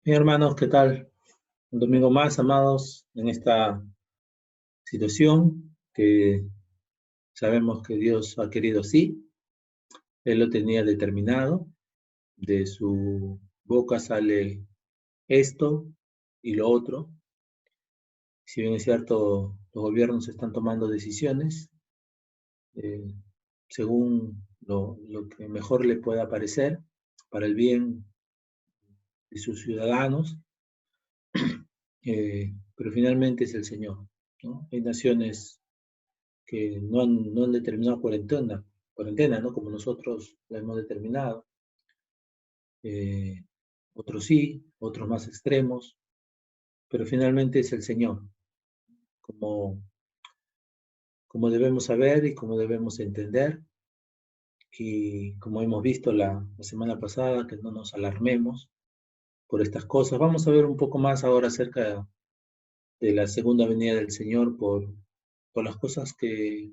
Bien, hermanos, ¿qué tal? Un domingo más, amados, en esta situación que sabemos que Dios ha querido así. Él lo tenía determinado. De su boca sale esto y lo otro. Si bien es cierto, los gobiernos están tomando decisiones eh, según lo que mejor le pueda parecer para el bien de sus ciudadanos, pero finalmente es el Señor, ¿no? Hay naciones que no han determinado cuarentena, ¿no? Como nosotros la hemos determinado. Eh, Otros sí, otros más extremos, pero finalmente es el Señor, como, como debemos saber y como debemos entender. Y como hemos visto la semana pasada, que no nos alarmemos por estas cosas. Vamos a ver un poco más ahora acerca de la segunda venida del Señor por las cosas que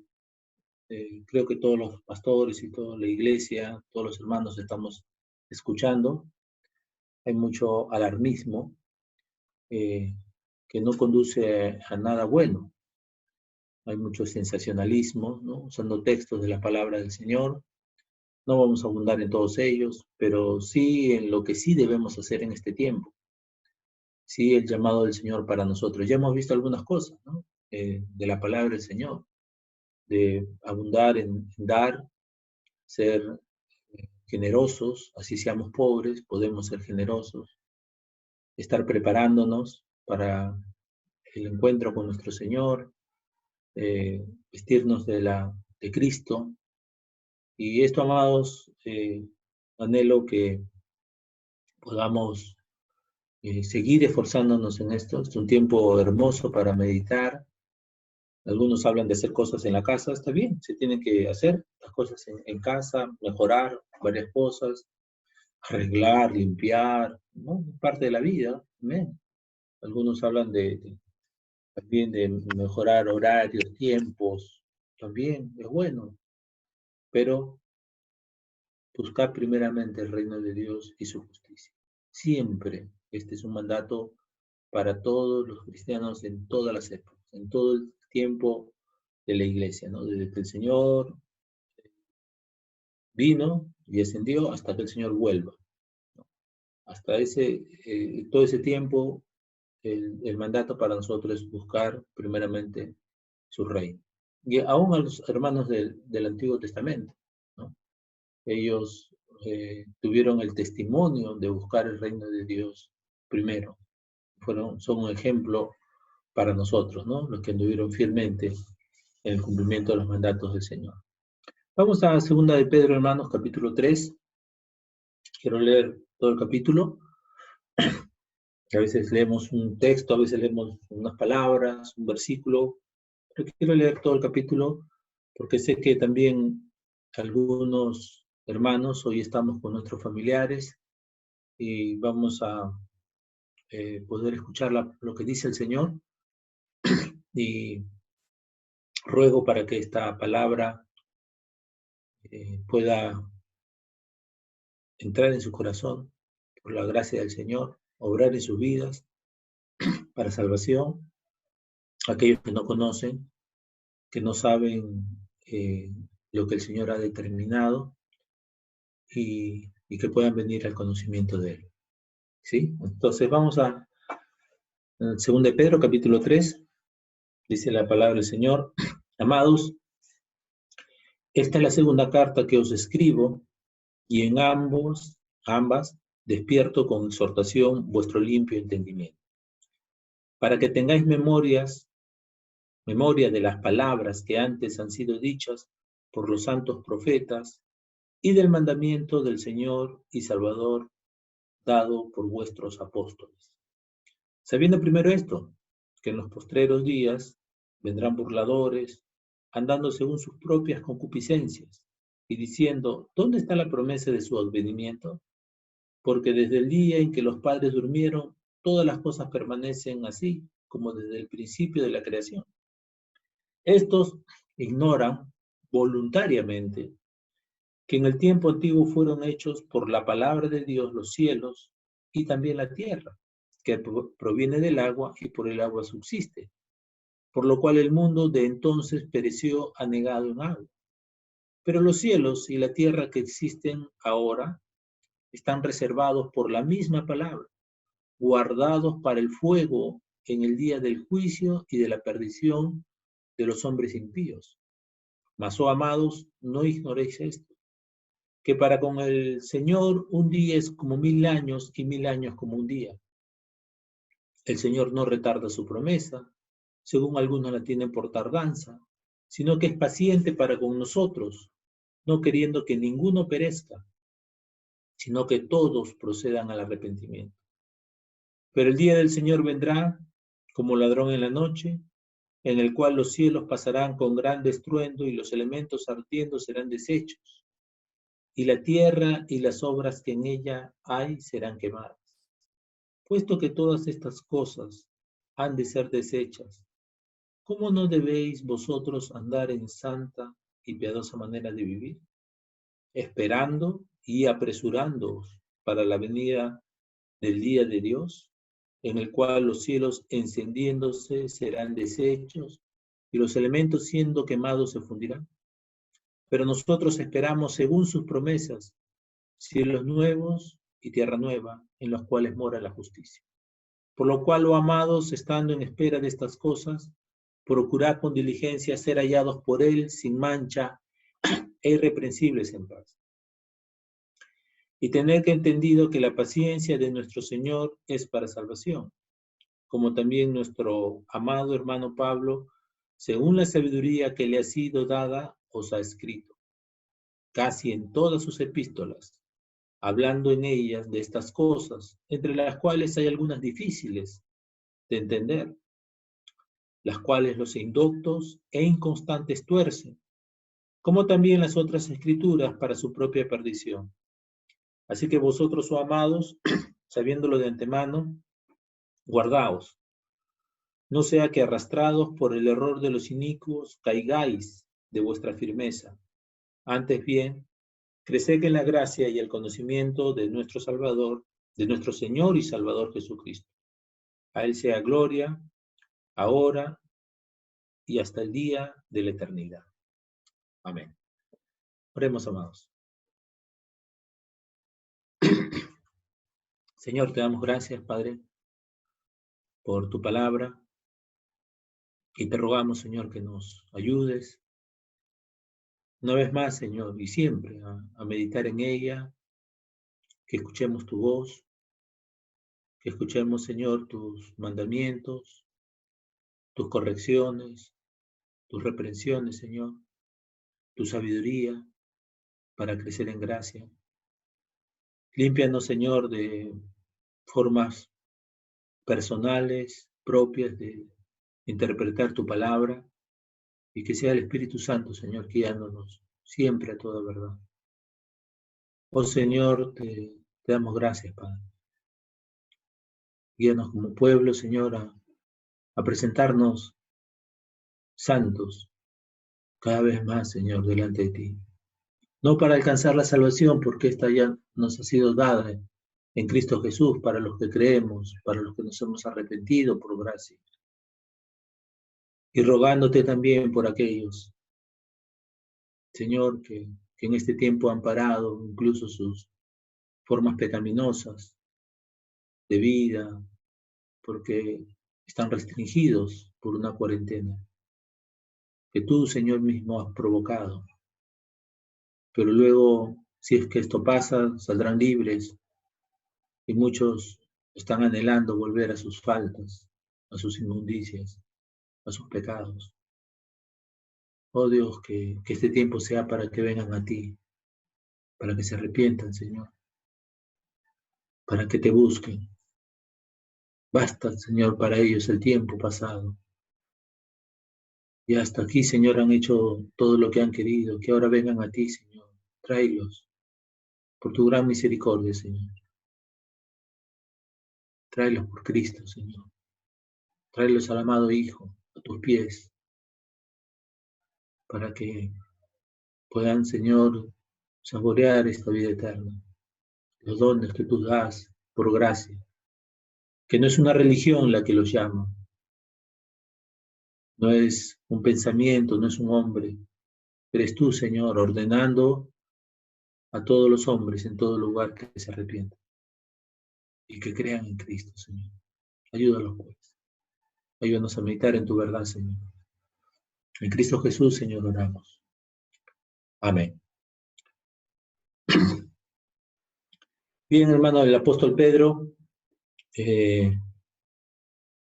creo que todos los pastores y toda la iglesia, todos los hermanos estamos escuchando. Hay mucho alarmismo eh, que no conduce a nada bueno. Hay mucho sensacionalismo, ¿no? Usando textos de la palabra del Señor. No vamos a abundar en todos ellos, pero sí en lo que sí debemos hacer en este tiempo. Sí, el llamado del Señor para nosotros. Ya hemos visto algunas cosas, ¿no? De la palabra del Señor, de abundar en dar, ser generosos, así seamos pobres, podemos ser generosos, estar preparándonos para el encuentro con nuestro Señor, vestirnos de Cristo. Y esto, amados, anhelo que podamos seguir esforzándonos en esto. Es un tiempo hermoso para meditar. Algunos hablan de hacer cosas en la casa, está bien, se tienen que hacer las cosas en casa, mejorar varias cosas, arreglar, limpiar, ¿no? Parte de la vida, amén. Algunos hablan también de mejorar horarios, tiempos, también es bueno, pero buscar primeramente el reino de Dios y su justicia. Siempre este es un mandato para todos los cristianos en todas las épocas, en todo el tiempo de la iglesia, ¿no? Desde que el Señor vino y ascendió hasta que el Señor vuelva, ¿no? Hasta todo ese tiempo, el mandato para nosotros es buscar primeramente su reino. Y aún a los hermanos del Antiguo Testamento, ¿no? Ellos tuvieron el testimonio de buscar el reino de Dios primero. Son un ejemplo para nosotros, ¿no? Los que anduvieron firmemente en el cumplimiento de los mandatos del Señor. Vamos a segunda de Pedro, hermanos, capítulo 3. Quiero leer todo el capítulo. A veces leemos un texto, a veces leemos unas palabras, un versículo, pero quiero leer todo el capítulo porque sé que también algunos hermanos hoy estamos con nuestros familiares y vamos a poder escuchar lo que dice el Señor, y ruego para que esta palabra pueda entrar en su corazón por la gracia del Señor, obrar en sus vidas para salvación. Aquellos que no conocen, que no saben lo que el Señor ha determinado y que puedan venir al conocimiento de Él. ¿Sí? Entonces vamos a 2 de Pedro, capítulo 3, dice la palabra del Señor: Amados, esta es la segunda carta que os escribo, y en ambas, despierto con exhortación vuestro limpio entendimiento, para que tengáis memoria de las palabras que antes han sido dichas por los santos profetas, y del mandamiento del Señor y Salvador dado por vuestros apóstoles. Sabiendo primero esto, que en los postreros días vendrán burladores, andando según sus propias concupiscencias, y diciendo: ¿dónde está la promesa de su advenimiento? Porque desde el día en que los padres durmieron, todas las cosas permanecen así, como desde el principio de la creación. Estos ignoran voluntariamente que en el tiempo antiguo fueron hechos por la palabra de Dios los cielos y también la tierra, que proviene del agua y por el agua subsiste, por lo cual el mundo de entonces pereció anegado en agua. Pero los cielos y la tierra que existen ahora están reservados por la misma palabra, guardados para el fuego en el día del juicio y de la perdición de los hombres impíos. Mas, oh amados, no ignoréis esto, que para con el Señor un día es como 1000 años y 1000 años como un día. El Señor no retarda su promesa, según algunos la tienen por tardanza, sino que es paciente para con nosotros, no queriendo que ninguno perezca, sino que todos procedan al arrepentimiento. Pero el día del Señor vendrá como ladrón en la noche, en el cual los cielos pasarán con gran estruendo y los elementos ardiendo serán deshechos, y la tierra y las obras que en ella hay serán quemadas. Puesto que todas estas cosas han de ser deshechas, ¿cómo no debéis vosotros andar en santa y piadosa manera de vivir, esperando y apresurándoos para la venida del día de Dios, en el cual los cielos encendiéndose serán deshechos y los elementos siendo quemados se fundirán? Pero nosotros esperamos, según sus promesas, cielos nuevos y tierra nueva, en los cuales mora la justicia. Por lo cual, oh amados, estando en espera de estas cosas, procurad con diligencia ser hallados por Él sin mancha e irreprensibles en paz. Y tener que entendido que la paciencia de nuestro Señor es para salvación, como también nuestro amado hermano Pablo, según la sabiduría que le ha sido dada, os ha escrito, casi en todas sus epístolas, hablando en ellas de estas cosas, entre las cuales hay algunas difíciles de entender, las cuales los indoctos e inconstantes tuercen, como también las otras escrituras para su propia perdición. Así que vosotros, oh amados, sabiéndolo de antemano, guardaos, no sea que arrastrados por el error de los inicuos caigáis de vuestra firmeza. Antes bien, creced en la gracia y el conocimiento de nuestro Salvador, de nuestro Señor y Salvador Jesucristo. A Él sea gloria, ahora y hasta el día de la eternidad. Amén. Oremos, amados. Señor, te damos gracias, Padre, por tu palabra y te rogamos, Señor, que nos ayudes una vez más, Señor, y siempre a meditar en ella, que escuchemos tu voz, que escuchemos, Señor, tus mandamientos, tus correcciones, tus reprensiones, Señor, tu sabiduría para crecer en gracia. Límpianos, Señor, de formas personales, propias de interpretar tu palabra, y que sea el Espíritu Santo, Señor, guiándonos siempre a toda verdad. Oh Señor, te damos gracias, Padre. Guíanos como pueblo, Señor, a presentarnos santos cada vez más, Señor, delante de ti. No para alcanzar la salvación, porque esta ya nos ha sido dada en Cristo Jesús para los que creemos, para los que nos hemos arrepentido por gracia. Y rogándote también por aquellos, Señor, que en este tiempo han parado incluso sus formas pecaminosas de vida, porque están restringidos por una cuarentena que tú, Señor, mismo has provocado. Pero luego, si es que esto pasa, saldrán libres y muchos están anhelando volver a sus faltas, a sus inmundicias, a sus pecados. Oh Dios, que este tiempo sea para que vengan a ti, para que se arrepientan, Señor, para que te busquen. Basta, Señor, para ellos el tiempo pasado. Y hasta aquí, Señor, han hecho todo lo que han querido, que ahora vengan a ti, Señor. Tráelos por tu gran misericordia, Señor. Tráelos por Cristo, Señor. Tráelos al amado Hijo, a tus pies, para que puedan, Señor, saborear esta vida eterna, los dones que tú das por gracia, que no es una religión la que los llama, no es un pensamiento, no es un hombre, pero es tú, Señor, ordenando a todos los hombres en todo lugar que se arrepientan y que crean en Cristo, Señor. Ayúdalos, pues. Ayúdanos a meditar en tu verdad, Señor. En Cristo Jesús, Señor, oramos. Amén. Bien, hermano, el apóstol Pedro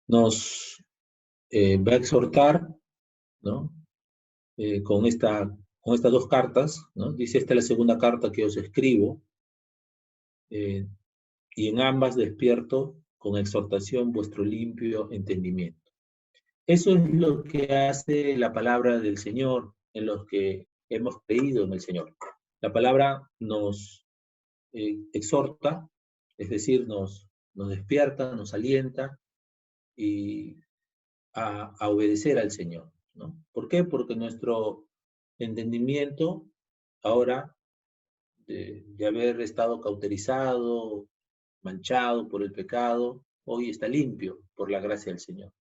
nos va a exhortar, ¿no? Con estas dos cartas, ¿no? Dice, esta es la segunda carta que os escribo, eh, y en ambas despierto con exhortación vuestro limpio entendimiento. Eso es lo que hace la palabra del Señor en los que hemos creído en el Señor. La palabra nos exhorta, es decir, nos despierta, nos alienta y a obedecer al Señor, ¿no? ¿Por qué? Porque nuestro entendimiento ahora de haber estado cauterizado, manchado por el pecado, hoy está limpio por la gracia del Señor.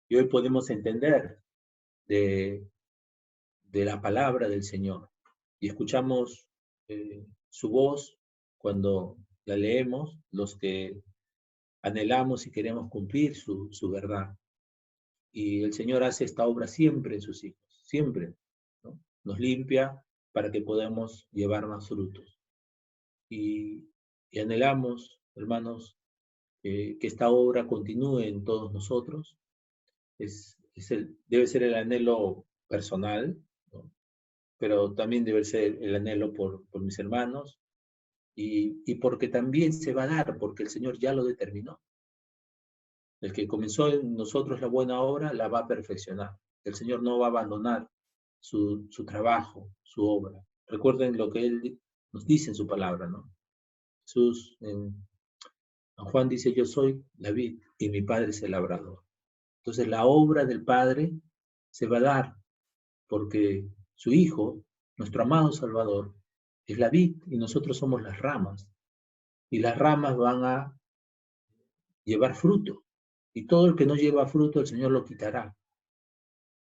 Y hoy podemos entender de, de la palabra del Señor y escuchamos su voz cuando la leemos, los que anhelamos y queremos cumplir su verdad. Y el Señor hace esta obra siempre en sus hijos, siempre, ¿no? Nos limpia para que podamos llevar más frutos. Y anhelamos, hermanos, que esta obra continúe en todos nosotros. Debe ser el anhelo personal, ¿no? Pero también debe ser el anhelo por mis hermanos y porque también se va a dar, porque el Señor ya lo determinó. El que comenzó en nosotros la buena obra la va a perfeccionar. El Señor no va a abandonar su trabajo, su obra. Recuerden lo que Él nos dice en su palabra, ¿no? Jesús en Juan dice, yo soy la vid y mi Padre es el labrador. Entonces la obra del Padre se va a dar porque su Hijo, nuestro amado Salvador, es la vid y nosotros somos las ramas. Y las ramas van a llevar fruto. Y todo el que no lleva fruto, el Señor lo quitará,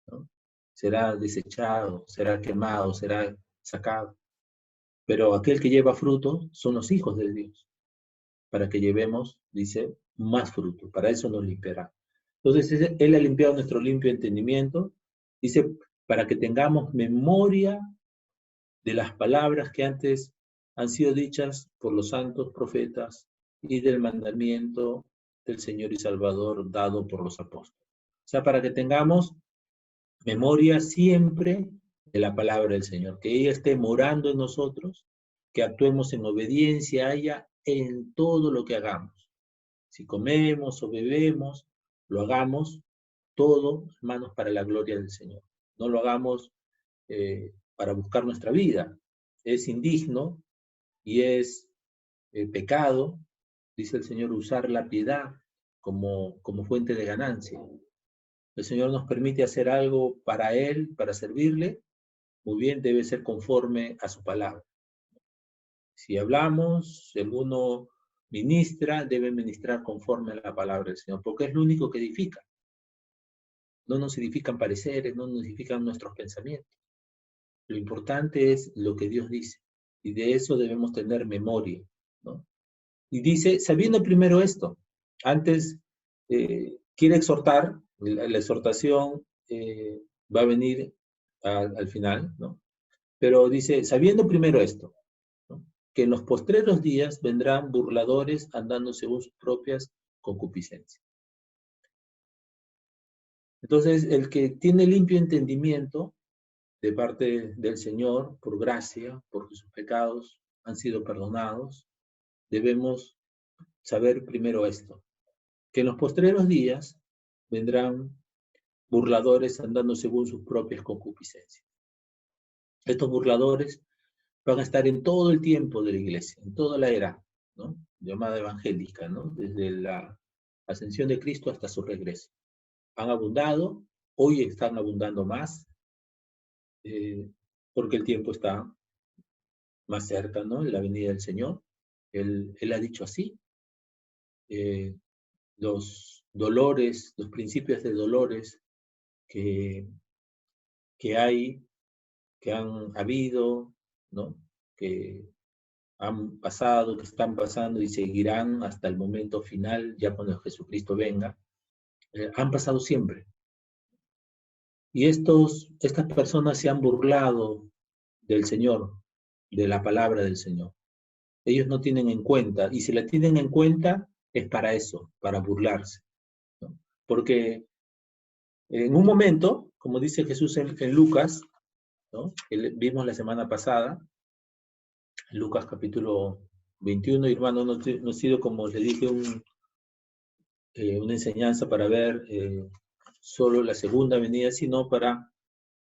¿no? Será desechado, será quemado, será sacado. Pero aquel que lleva fruto son los hijos de Dios, para que llevemos, dice, más fruto. Para eso nos limpiará. Entonces, Él ha limpiado nuestro limpio entendimiento, dice, para que tengamos memoria de las palabras que antes han sido dichas por los santos profetas y del mandamiento del Señor y Salvador dado por los apóstoles. O sea, para que tengamos memoria siempre de la palabra del Señor, que ella esté morando en nosotros, que actuemos en obediencia a ella en todo lo que hagamos. Si comemos o bebemos, lo hagamos todo, hermanos, para la gloria del Señor. No lo hagamos para buscar nuestra vida. Es indigno y es pecado, dice el Señor, usar la piedad como fuente de ganancia. El Señor nos permite hacer algo para Él, para servirle, muy bien, debe ser conforme a su palabra. Si hablamos, si alguno ministra, debe ministrar conforme a la palabra del Señor, porque es lo único que edifica. No nos edifican pareceres, no nos edifican nuestros pensamientos. Lo importante es lo que Dios dice, y de eso debemos tener memoria, ¿no? Y dice, sabiendo primero esto, antes quiere exhortar, la exhortación va a venir al final, ¿no? Pero dice, sabiendo primero esto, ¿no? Que en los postreros días vendrán burladores andando según sus propias concupiscencias. Entonces, el que tiene limpio entendimiento de parte del Señor, por gracia, porque sus pecados han sido perdonados, debemos saber primero esto, que en los postreros días vendrán burladores andando según sus propias concupiscencias. Estos burladores van a estar en todo el tiempo de la iglesia, en toda la era, ¿no? Llamada evangélica, ¿no? Desde la ascensión de Cristo hasta su regreso. Han abundado, hoy están abundando más, porque el tiempo está más cerca, ¿no? En la venida del Señor. Él ha dicho así. los dolores, los principios de dolores que, que hay, que han habido, ¿no? Que han pasado, que están pasando y seguirán hasta el momento final, ya cuando Jesucristo venga, han pasado siempre. Y estas personas se han burlado del Señor, de la palabra del Señor. Ellos no tienen en cuenta, y si la tienen en cuenta, es para eso, para burlarse, ¿no? Porque en un momento, como dice Jesús en Lucas, ¿no? Que vimos la semana pasada, Lucas capítulo 21, hermano, no ha sido, como le dije, una enseñanza para ver solo la segunda venida, sino para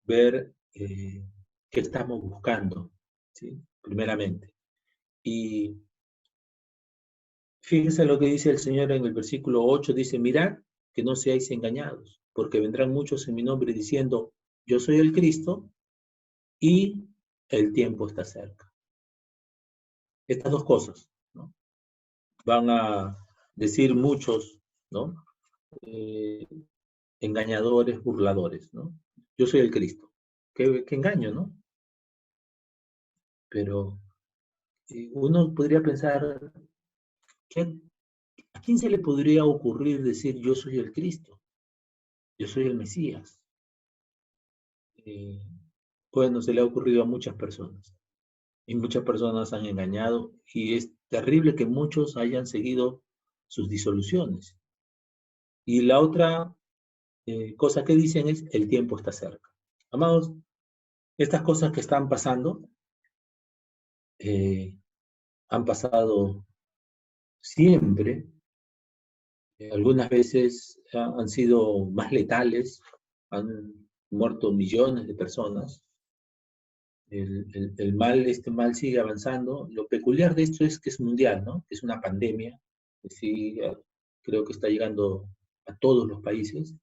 ver qué estamos buscando, ¿sí? Primeramente. Y fíjense lo que dice el Señor en el versículo 8, dice, mirad que no seáis engañados, porque vendrán muchos en mi nombre diciendo, yo soy el Cristo, y el tiempo está cerca. Estas dos cosas, ¿no? Van a decir muchos, ¿no? Eh, engañadores, burladores, ¿no? Yo soy el Cristo. ¿Qué engaño, no? Pero uno podría pensar, ¿a quién se le podría ocurrir decir yo soy el Cristo? Yo soy el Mesías. Eh, bueno, se le ha ocurrido a muchas personas. Y muchas personas han engañado. Y es terrible que muchos hayan seguido sus disoluciones. Y la otra cosa que dicen es, el tiempo está cerca. Amados, estas cosas que están pasando, han pasado siempre. Algunas veces han sido más letales, han muerto millones de personas. Este mal sigue avanzando. Lo peculiar de esto es que es mundial, ¿no? Es una pandemia, que sí, creo que está llegando a todos los países.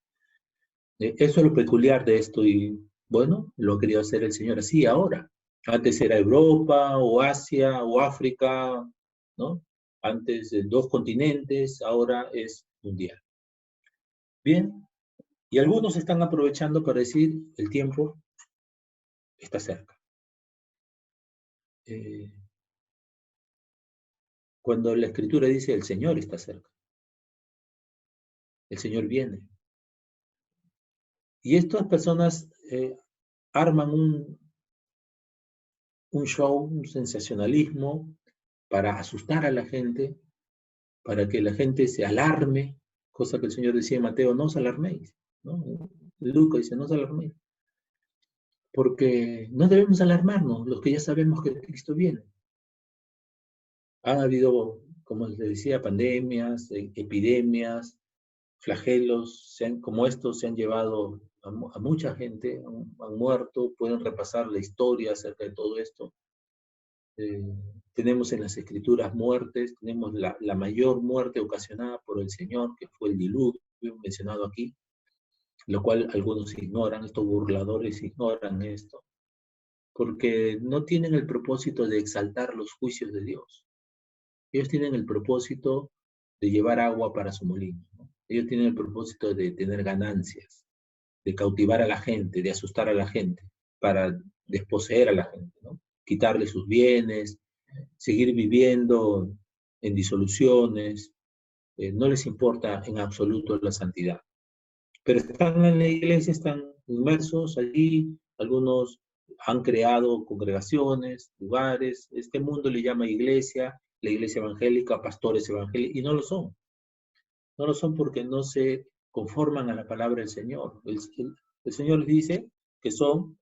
Eso es lo peculiar de esto y, bueno, lo ha querido hacer el Señor así ahora. Antes era Europa o Asia o África, ¿no? Antes de dos continentes, ahora es mundial. Bien, y algunos están aprovechando para decir el tiempo está cerca. Eh, cuando la Escritura dice el Señor está cerca, el Señor viene. Y estas personas arman un show, un sensacionalismo para asustar a la gente, para que la gente se alarme, cosa que el Señor decía en Mateo, no os alarméis, ¿no? Lucas dice, no os alarméis, porque no debemos alarmarnos, los que ya sabemos que Cristo viene. Han habido, como les decía, pandemias, epidemias, flagelos, como estos se han llevado a mucha gente, han muerto, pueden repasar la historia acerca de todo esto. Tenemos en las escrituras muertes, tenemos la mayor muerte ocasionada por el Señor, que fue el diluvio mencionado aquí, lo cual algunos ignoran, estos burladores ignoran esto, porque no tienen el propósito de exaltar los juicios de Dios. Ellos tienen el propósito de llevar agua para su molino, ¿no? Ellos tienen el propósito de tener ganancias, de cautivar a la gente, de asustar a la gente, para desposeer a la gente, ¿no? Quitarle sus bienes, seguir viviendo en disoluciones, no les importa en absoluto la santidad. Pero están en la iglesia, están inmersos allí, algunos han creado congregaciones, lugares, este mundo le llama iglesia, la iglesia evangélica, pastores evangélicos, y no lo son. No lo son porque no se conforman a la palabra del Señor. El Señor dice que son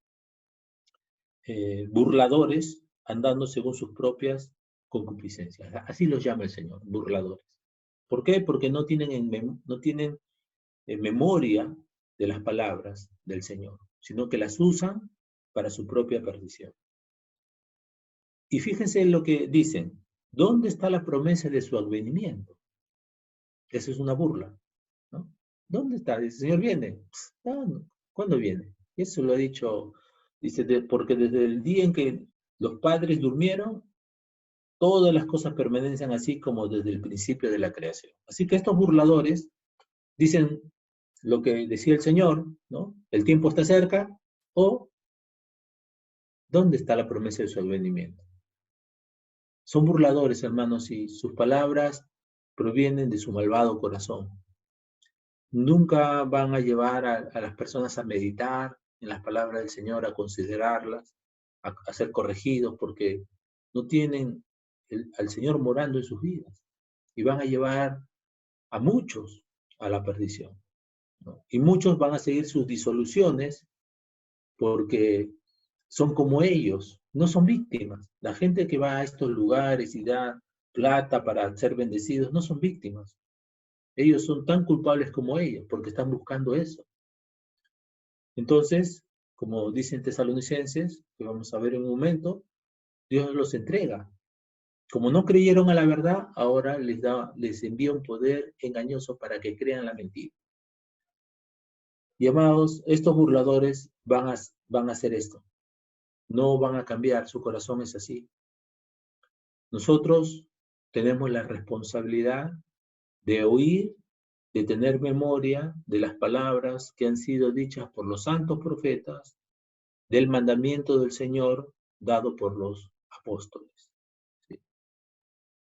burladores andando según sus propias concupiscencias. Así los llama el Señor, burladores. ¿Por qué? Porque no tienen memoria de las palabras del Señor, sino que las usan para su propia perdición. Y fíjense en lo que dicen, ¿dónde está la promesa de su advenimiento? Eso es una burla, ¿no? ¿Dónde está? Dice, el Señor viene. No, ¿cuándo viene? Eso lo ha dicho, dice, porque desde el día en que los padres durmieron, todas las cosas permanecen así como desde el principio de la creación. Así que estos burladores dicen lo que decía el Señor, ¿no? El tiempo está cerca, o ¿dónde está la promesa de su advenimiento? Son burladores, hermanos, y sus palabras provienen de su malvado corazón. Nunca van a llevar a las personas a meditar en las palabras del Señor, a considerarlas, a ser corregidos, porque no tienen al Señor morando en sus vidas. Y van a llevar a muchos a la perdición, ¿no? Y muchos van a seguir sus disoluciones porque son como ellos, no son víctimas. La gente que va a estos lugares y da plata para ser bendecidos no son víctimas. Ellos son tan culpables como ellos porque están buscando eso. Entonces, como dicen Tesalonicenses, que vamos a ver en un momento, Dios los entrega. Como no creyeron a la verdad, ahora les envía un poder engañoso para que crean la mentira. Y amados, estos burladores van a hacer esto. No van a cambiar, su corazón es así. Nosotros tenemos la responsabilidad de oír, de tener memoria de las palabras que han sido dichas por los santos profetas, del mandamiento del Señor dado por los apóstoles. ¿Sí?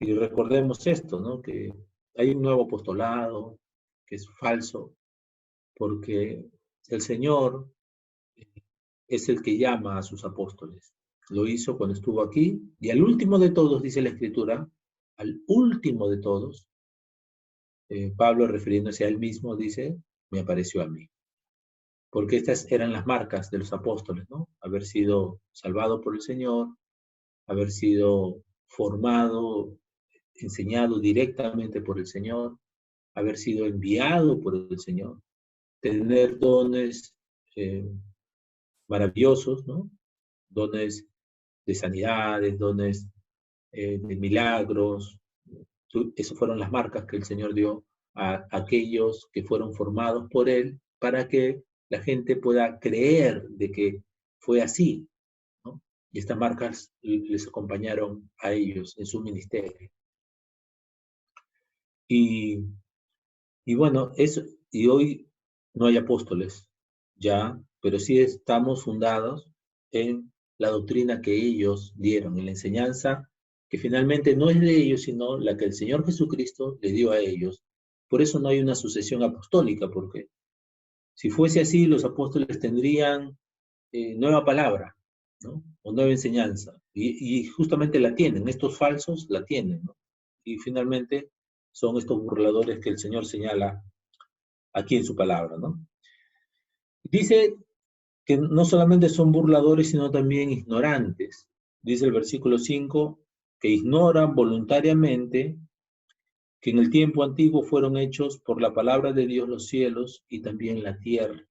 Y recordemos esto, ¿no? Que hay un nuevo apostolado que es falso, porque el Señor es el que llama a sus apóstoles. Lo hizo cuando estuvo aquí, y al último de todos, dice la Escritura, al último de todos, Pablo refiriéndose a él mismo, dice, me apareció a mí. Porque estas eran las marcas de los apóstoles, ¿no? Haber sido salvado por el Señor, haber sido formado, enseñado directamente por el Señor, haber sido enviado por el Señor, tener dones maravillosos, ¿no? Dones de sanidades, dones de milagros. Esas fueron las marcas que el Señor dio a aquellos que fueron formados por Él para que la gente pueda creer de que fue así, ¿no? Y estas marcas les acompañaron a ellos en su ministerio. Y, y bueno, y hoy no hay apóstoles, ya, pero sí estamos fundados en la doctrina que ellos dieron, en la enseñanza que finalmente no es de ellos, sino la que el Señor Jesucristo le dio a ellos. Por eso no hay una sucesión apostólica, porque si fuese así, los apóstoles tendrían nueva palabra, ¿no? O nueva enseñanza. Y justamente la tienen, estos falsos la tienen, ¿no? Y finalmente son estos burladores que el Señor señala aquí en su palabra, ¿no? Dice que no solamente son burladores, sino también ignorantes. Dice el versículo 5, que ignoran voluntariamente que en el tiempo antiguo fueron hechos por la palabra de Dios los cielos y también la tierra.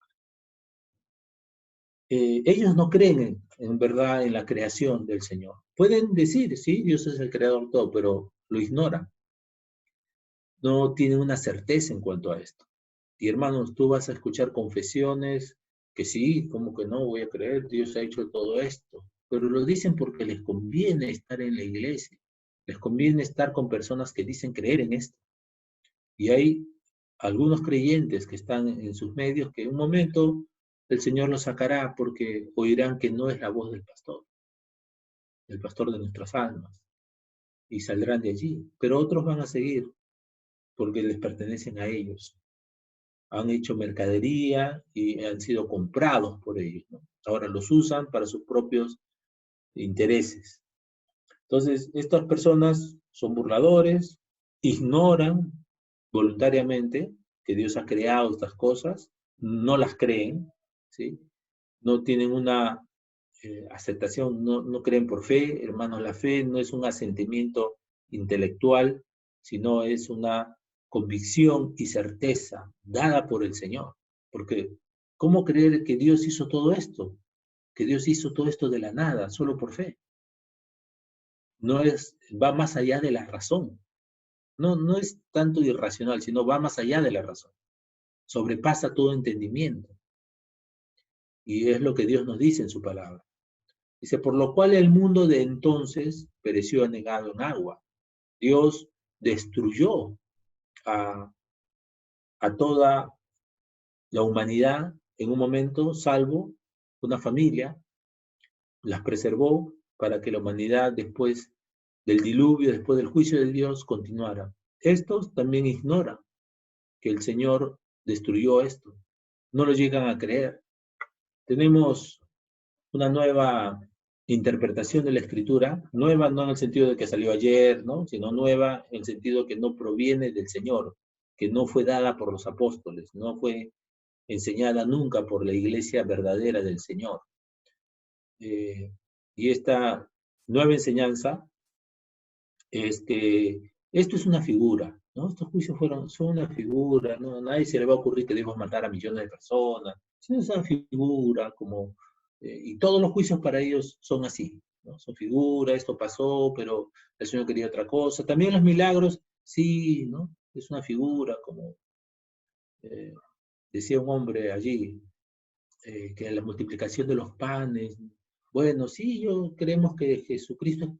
Ellos no creen en verdad en la creación del Señor. Pueden decir, sí, Dios es el creador de todo, pero lo ignoran. No tienen una certeza en cuanto a esto. Y hermanos, tú vas a escuchar confesiones que sí, como que no voy a creer, Dios ha hecho todo esto. Pero lo dicen porque les conviene estar en la iglesia. Les conviene estar con personas que dicen creer en esto. Y hay algunos creyentes que están en sus medios que en un momento el Señor los sacará porque oirán que no es la voz del pastor de nuestras almas, y saldrán de allí. Pero otros van a seguir porque les pertenecen a ellos. Han hecho mercadería y han sido comprados por ellos, ¿no? Ahora los usan para sus propios intereses. Entonces, estas personas son burladores, ignoran voluntariamente que Dios ha creado estas cosas, no las creen, ¿sí? No tienen una aceptación, no creen por fe. Hermanos, la fe no es un asentimiento intelectual, sino es una convicción y certeza dada por el Señor. Porque, ¿cómo creer que Dios hizo todo esto? Que Dios hizo todo esto de la nada, solo por fe. Va más allá de la razón. No es tanto irracional, sino va más allá de la razón. Sobrepasa todo entendimiento. Y es lo que Dios nos dice en su palabra. Dice, por lo cual el mundo de entonces pereció anegado en agua. Dios destruyó a toda la humanidad en un momento, salvo una familia, las preservó para que la humanidad después del diluvio, después del juicio de Dios, continuara. Estos también ignoran que el Señor destruyó esto. No lo llegan a creer. Tenemos una nueva interpretación de la Escritura, nueva no en el sentido de que salió ayer, ¿no? Sino nueva en el sentido que no proviene del Señor, que no fue dada por los apóstoles, no fue enseñada nunca por la iglesia verdadera del Señor. Y esta nueva enseñanza es que esto es una figura, ¿no? Estos juicios son una figura, ¿no? A nadie se le va a ocurrir que debemos matar a millones de personas, sino es una figura como, y todos los juicios para ellos son así, ¿no? Son figuras, esto pasó, pero el Señor quería otra cosa. También los milagros, sí, ¿no? Es una figura, como eh, decía un hombre allí, que la multiplicación de los panes, bueno, sí, yo creemos que Jesucristo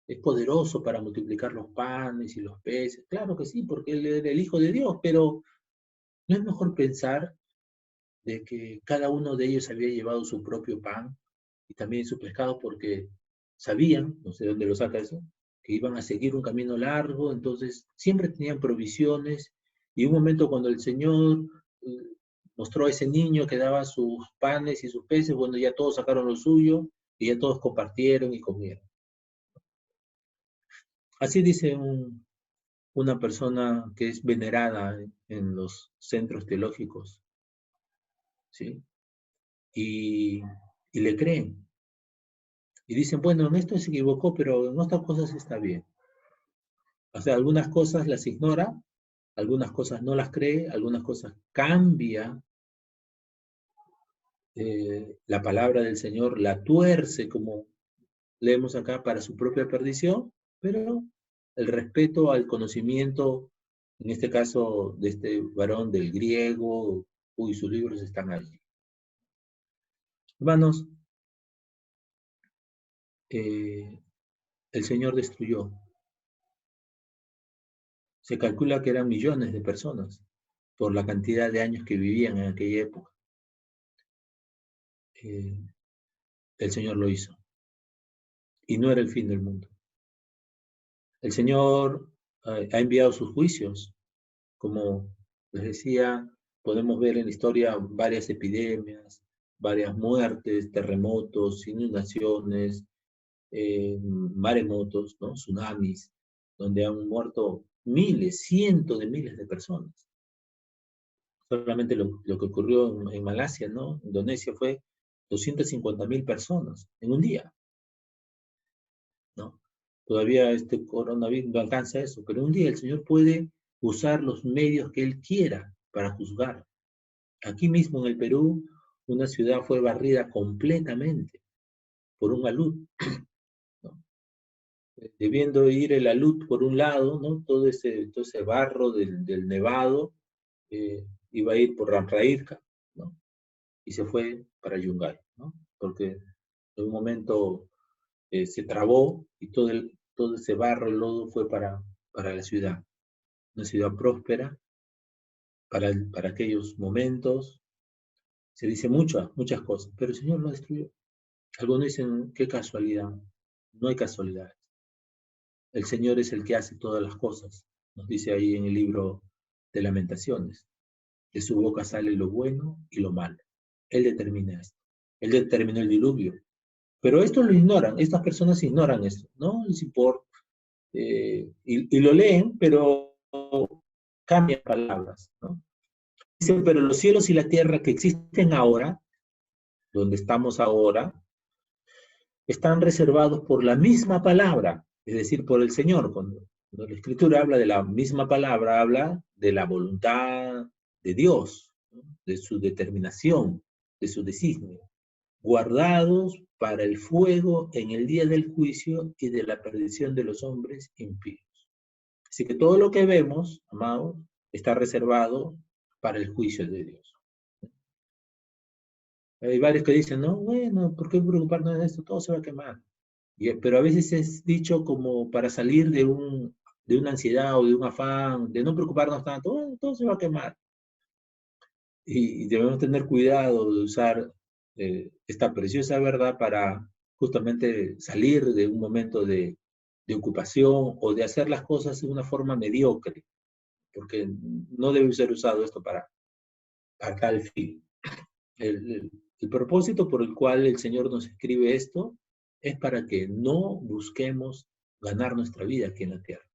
es poderoso para multiplicar los panes y los peces. Claro que sí, porque Él era el Hijo de Dios, pero ¿no es mejor pensar de que cada uno de ellos había llevado su propio pan y también su pescado porque sabían, no sé dónde lo saca eso, que iban a seguir un camino largo, entonces siempre tenían provisiones y un momento cuando el Señor mostró a ese niño que daba sus panes y sus peces, bueno, ya todos sacaron lo suyo y ya todos compartieron y comieron. Así dice una persona que es venerada en los centros teológicos, ¿sí? Y, y le creen. Y dicen, bueno, en esto se equivocó, pero en otras cosas está bien. O sea, algunas cosas las ignora, algunas cosas no las cree, algunas cosas cambia la palabra del Señor, la tuerce, como leemos acá, para su propia perdición, pero el respeto al conocimiento, en este caso de este varón del griego, uy, sus libros están allí. Hermanos, el Señor destruyó. Se calcula que eran millones de personas por la cantidad de años que vivían en aquella época. El Señor lo hizo. Y no era el fin del mundo. El Señor ha enviado sus juicios. Como les decía, podemos ver en la historia varias epidemias, varias muertes, terremotos, inundaciones, maremotos, ¿no? Tsunamis, donde han muerto miles, cientos de miles de personas. Solamente lo que ocurrió en Malasia, ¿no? Indonesia fue 250.000 personas en un día, ¿no? Todavía este coronavirus no alcanza eso, pero un día el Señor puede usar los medios que Él quiera para juzgar. Aquí mismo en el Perú, una ciudad fue barrida completamente por un alud, ¿no? Debiendo ir el alud por un lado, ¿no? Todo ese barro del nevado iba a ir por Ramraírca, ¿no? Y se fue para Yungay, ¿no? Porque en un momento se trabó y todo ese barro, el lodo fue para la ciudad, una ciudad próspera para aquellos momentos. Se dice muchas cosas, pero el Señor lo destruyó. Algunos dicen, qué casualidad. No hay casualidades. El Señor es el que hace todas las cosas. Nos dice ahí en el libro de Lamentaciones. De su boca sale lo bueno y lo malo. Él determina esto. Él determinó el diluvio. Pero esto lo ignoran, estas personas ignoran esto, ¿no? Les importa. Y lo leen, pero cambian palabras, ¿no? Dicen, pero los cielos y la tierra que existen ahora, donde estamos ahora, están reservados por la misma palabra, es decir, por el Señor. Cuando la Escritura habla de la misma palabra, habla de la voluntad de Dios, ¿no? De su determinación, de su designio, guardados para el fuego en el día del juicio y de la perdición de los hombres impíos. Así que todo lo que vemos, amados, está reservado para el juicio de Dios. Hay varios que dicen, no, bueno, ¿por qué preocuparnos de esto? Todo se va a quemar. Pero a veces es dicho como para salir de una ansiedad o de un afán, de no preocuparnos tanto, "Bueno, todo se va a quemar". Y debemos tener cuidado de usar esta preciosa verdad para justamente salir de un momento de ocupación o de hacer las cosas de una forma mediocre, porque no debe ser usado esto para tal fin. El propósito por el cual el Señor nos escribe esto es para que no busquemos ganar nuestra vida aquí en la tierra.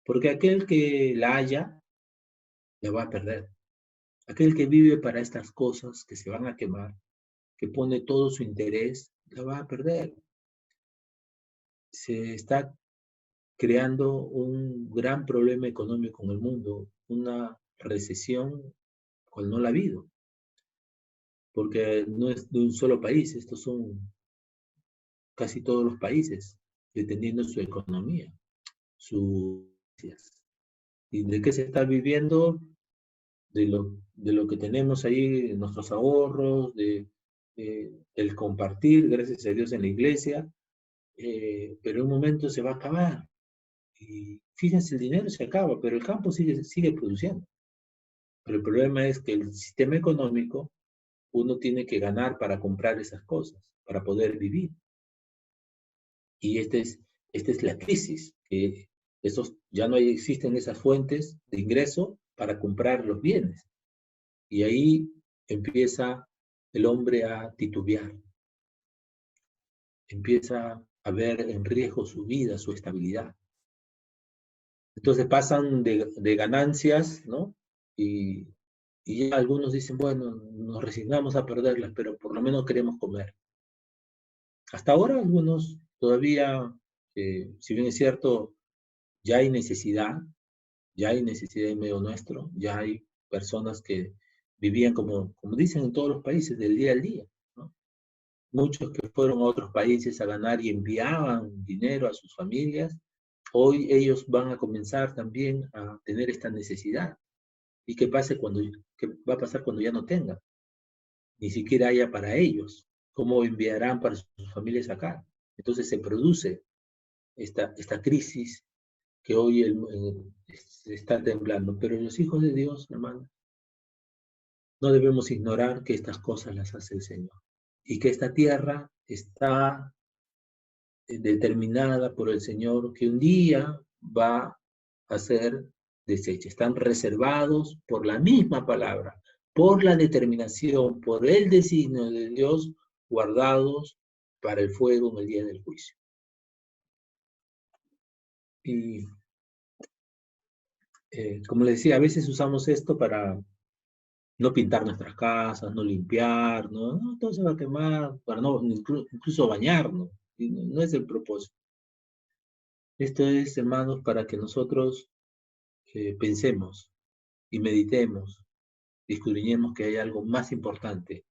Porque aquel que la haya, la va a perder. Aquel que vive para estas cosas que se van a quemar, que pone todo su interés, la va a perder. Se está creando un gran problema económico en el mundo, una recesión cual no la ha habido, porque no es de un solo país, estos son casi todos los países, dependiendo su economía, sus... ¿Y de qué se está viviendo? De lo que tenemos ahí, nuestros ahorros, el compartir, gracias a Dios, en la iglesia, pero en un momento se va a acabar. Y fíjense, el dinero se acaba, pero el campo sigue produciendo. Pero el problema es que el sistema económico, uno tiene que ganar para comprar esas cosas, para poder vivir. Y esta es la crisis, que ya no existen esas fuentes de ingreso para comprar los bienes. Y ahí empieza el hombre a titubear, empieza a ver en riesgo su vida, su estabilidad. Entonces pasan de ganancias, ¿no? Y, y ya algunos dicen, bueno, nos resignamos a perderlas, pero por lo menos queremos comer. Hasta ahora algunos todavía, si bien es cierto, ya hay necesidad, ya hay necesidad en medio nuestro, ya hay personas que vivían como dicen en todos los países, del día al día, ¿no? Muchos que fueron a otros países a ganar y enviaban dinero a sus familias, hoy ellos van a comenzar también a tener esta necesidad. ¿Y qué va a pasar cuando ya no tengan? Ni siquiera haya para ellos. ¿Cómo enviarán para sus familias acá? Entonces se produce esta crisis que hoy se está temblando. Pero los hijos de Dios, hermano, no debemos ignorar que estas cosas las hace el Señor. Y que esta tierra está determinada por el Señor, que un día va a ser deshecha. Están reservados por la misma palabra, por la determinación, por el designio de Dios, guardados para el fuego en el día del juicio. Y como les decía, a veces usamos esto para no pintar nuestras casas, no limpiar, no, todo se va a quemar, para no incluso bañarnos. Y no es el propósito. Esto es, hermanos, para que nosotros pensemos y meditemos y escudriñemos que hay algo más importante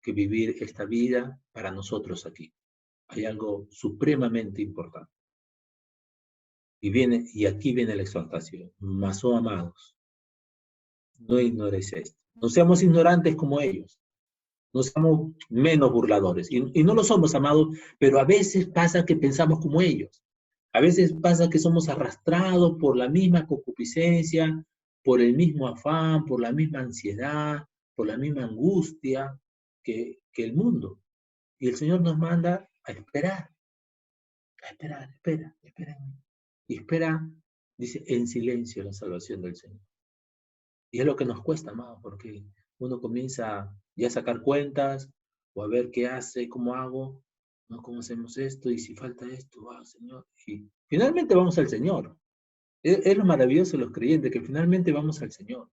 que vivir esta vida para nosotros aquí. Hay algo supremamente importante. Y aquí viene la exhortación. Mas, oh amados, no ignoréis esto. No seamos ignorantes como ellos. No seamos menos burladores. Y no lo somos, amados, pero a veces pasa que pensamos como ellos. A veces pasa que somos arrastrados por la misma concupiscencia, por el mismo afán, por la misma ansiedad, por la misma angustia que el mundo. Y el Señor nos manda a esperar, espera. Y espera, dice, en silencio la salvación del Señor. Y es lo que nos cuesta, amado, porque uno comienza ya a sacar cuentas o a ver qué hace, cómo hago, ¿no? ¿Cómo hacemos esto? Y si falta esto, Señor. Y finalmente vamos al Señor. Es lo maravilloso de los creyentes, que finalmente vamos al Señor.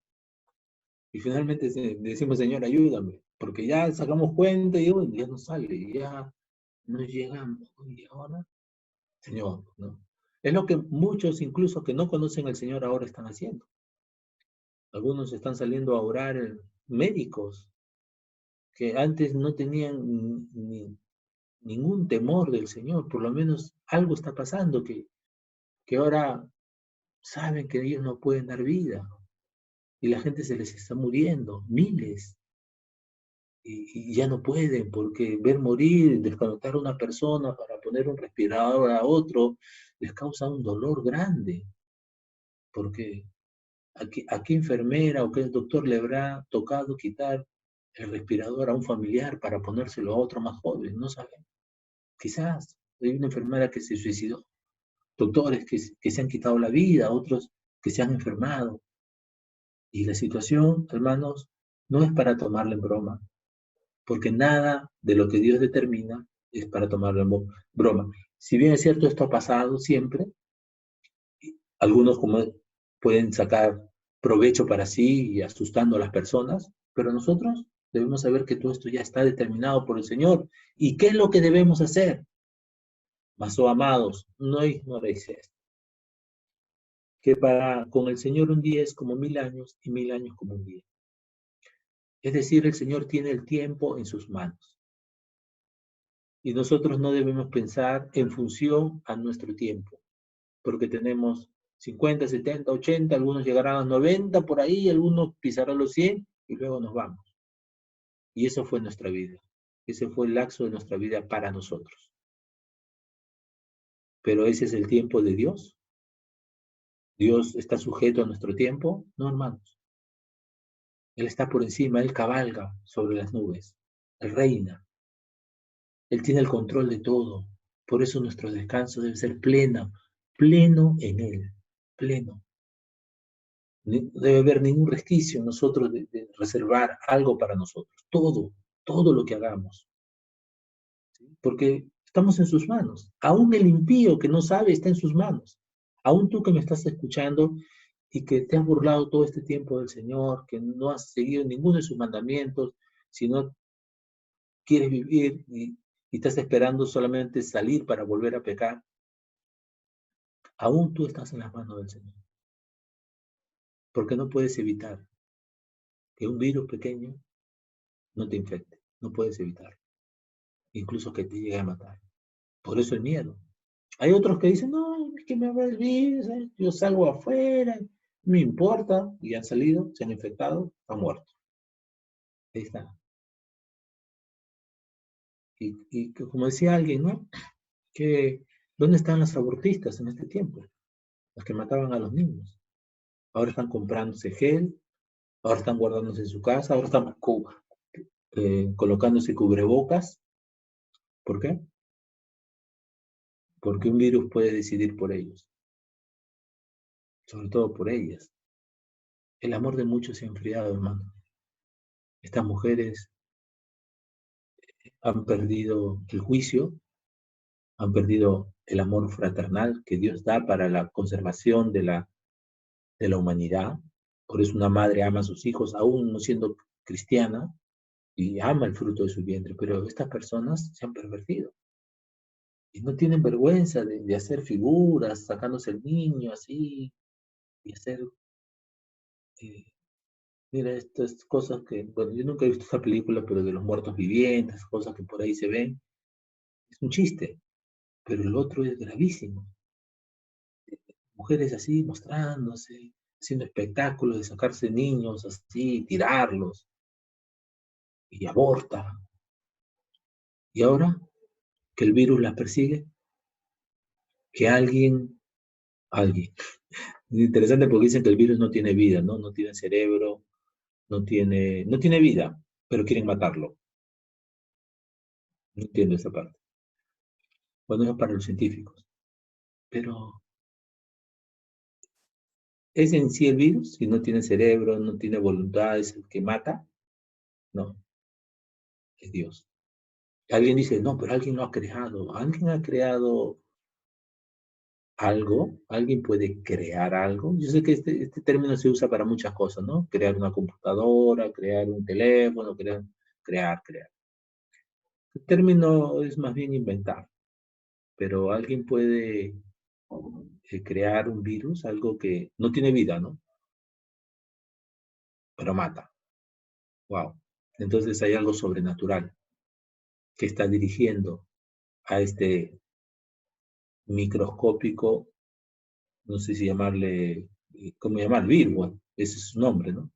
Y finalmente decimos, Señor, ayúdame, porque ya sacamos cuenta y bueno, ya no sale, y ya no llegamos. Y ahora, Señor, ¿no? Es lo que muchos, incluso que no conocen al Señor, ahora están haciendo. Algunos están saliendo a orar médicos que antes no tenían ningún temor del Señor, por lo menos algo está pasando que ahora saben que ellos no pueden dar vida y la gente se les está muriendo, miles. y ya no pueden, porque ver morir, desconectar a una persona para poner un respirador a otro, les causa un dolor grande, porque a qué enfermera o qué doctor le habrá tocado quitar el respirador a un familiar para ponérselo a otro más joven, no sabemos. Quizás hay una enfermera que se suicidó, doctores que se han quitado la vida, otros que se han enfermado. Y la situación, hermanos, no es para tomarla en broma, porque nada de lo que Dios determina es para tomarlo en broma. Si bien es cierto, esto ha pasado siempre, algunos como pueden sacar provecho para sí y asustando a las personas, pero nosotros debemos saber que todo esto ya está determinado por el Señor. ¿Y qué es lo que debemos hacer? Mas, oh amados, no ignoréis esto, que con el Señor un día es como 1000 años y 1000 años como un día. Es decir, el Señor tiene el tiempo en sus manos. Y nosotros no debemos pensar en función a nuestro tiempo, porque tenemos 50, 70, 80, algunos llegarán a 90 por ahí, algunos pisarán los 100 y luego nos vamos. Y eso fue nuestra vida. Ese fue el lapso de nuestra vida para nosotros. Pero ese es el tiempo de Dios. ¿Dios está sujeto a nuestro tiempo? No, hermanos. Él está por encima, Él cabalga sobre las nubes. Él reina. Él tiene el control de todo. Por eso nuestro descanso debe ser pleno, pleno en Él, pleno. No debe haber ningún resquicio en nosotros de reservar algo para nosotros. Todo lo que hagamos. ¿Sí? Porque estamos en sus manos. Aún el impío que no sabe está en sus manos. Aún tú que me estás escuchando y que te has burlado todo este tiempo del Señor, que no has seguido ninguno de sus mandamientos, sino quieres vivir y estás esperando solamente salir para volver a pecar, aún tú estás en las manos del Señor. Porque no puedes evitar que un virus pequeño no te infecte. No puedes evitar. Incluso que te llegue a matar. Por eso el miedo. Hay otros que dicen, no, es que me va el virus, yo salgo afuera, no me importa, y han salido, se han infectado, han muerto. Ahí está. Y como decía alguien, ¿no? Que, ¿dónde están los abortistas en este tiempo? Los que mataban a los niños. Ahora están comprándose gel, ahora están guardándose en su casa, ahora están colocándose cubrebocas. ¿Por qué? Porque un virus puede decidir por ellos, sobre todo por ellas. El amor de muchos se ha enfriado, hermano. Estas mujeres han perdido el juicio, han perdido el amor fraternal que Dios da para la conservación de la humanidad. Por eso una madre ama a sus hijos, aún no siendo cristiana, y ama el fruto de su vientre. Pero estas personas se han pervertido y no tienen vergüenza de hacer figuras, sacándose el niño así, y hacer, eh, mira, estas cosas que, bueno, yo nunca he visto esta película, pero de los muertos vivientes, cosas que por ahí se ven, es un chiste, pero el otro es gravísimo. Mujeres así mostrándose, haciendo espectáculos de sacarse niños así, tirarlos, y aborta. Y ahora que el virus las persigue, que alguien, es interesante porque dicen que el virus no tiene vida, ¿no? No tiene cerebro, no tiene vida, pero quieren matarlo. No entiendo esa parte. Bueno, eso es para los científicos. Pero ¿es en sí el virus? Si no tiene cerebro, no tiene voluntad, es el que mata. No, es Dios. Alguien dice, no, pero alguien lo ha creado. Alguien ha creado algo. Alguien puede crear algo. Yo sé que este término se usa para muchas cosas, ¿no? Crear una computadora, crear un teléfono, crear. El término es más bien inventar, pero alguien puede crear un virus, algo que no tiene vida, ¿no? Pero mata. Wow. Entonces hay algo sobrenatural que está dirigiendo a este microscópico, no sé si llamarle, ¿cómo llamar? Virus, bueno, ese es su nombre, ¿no?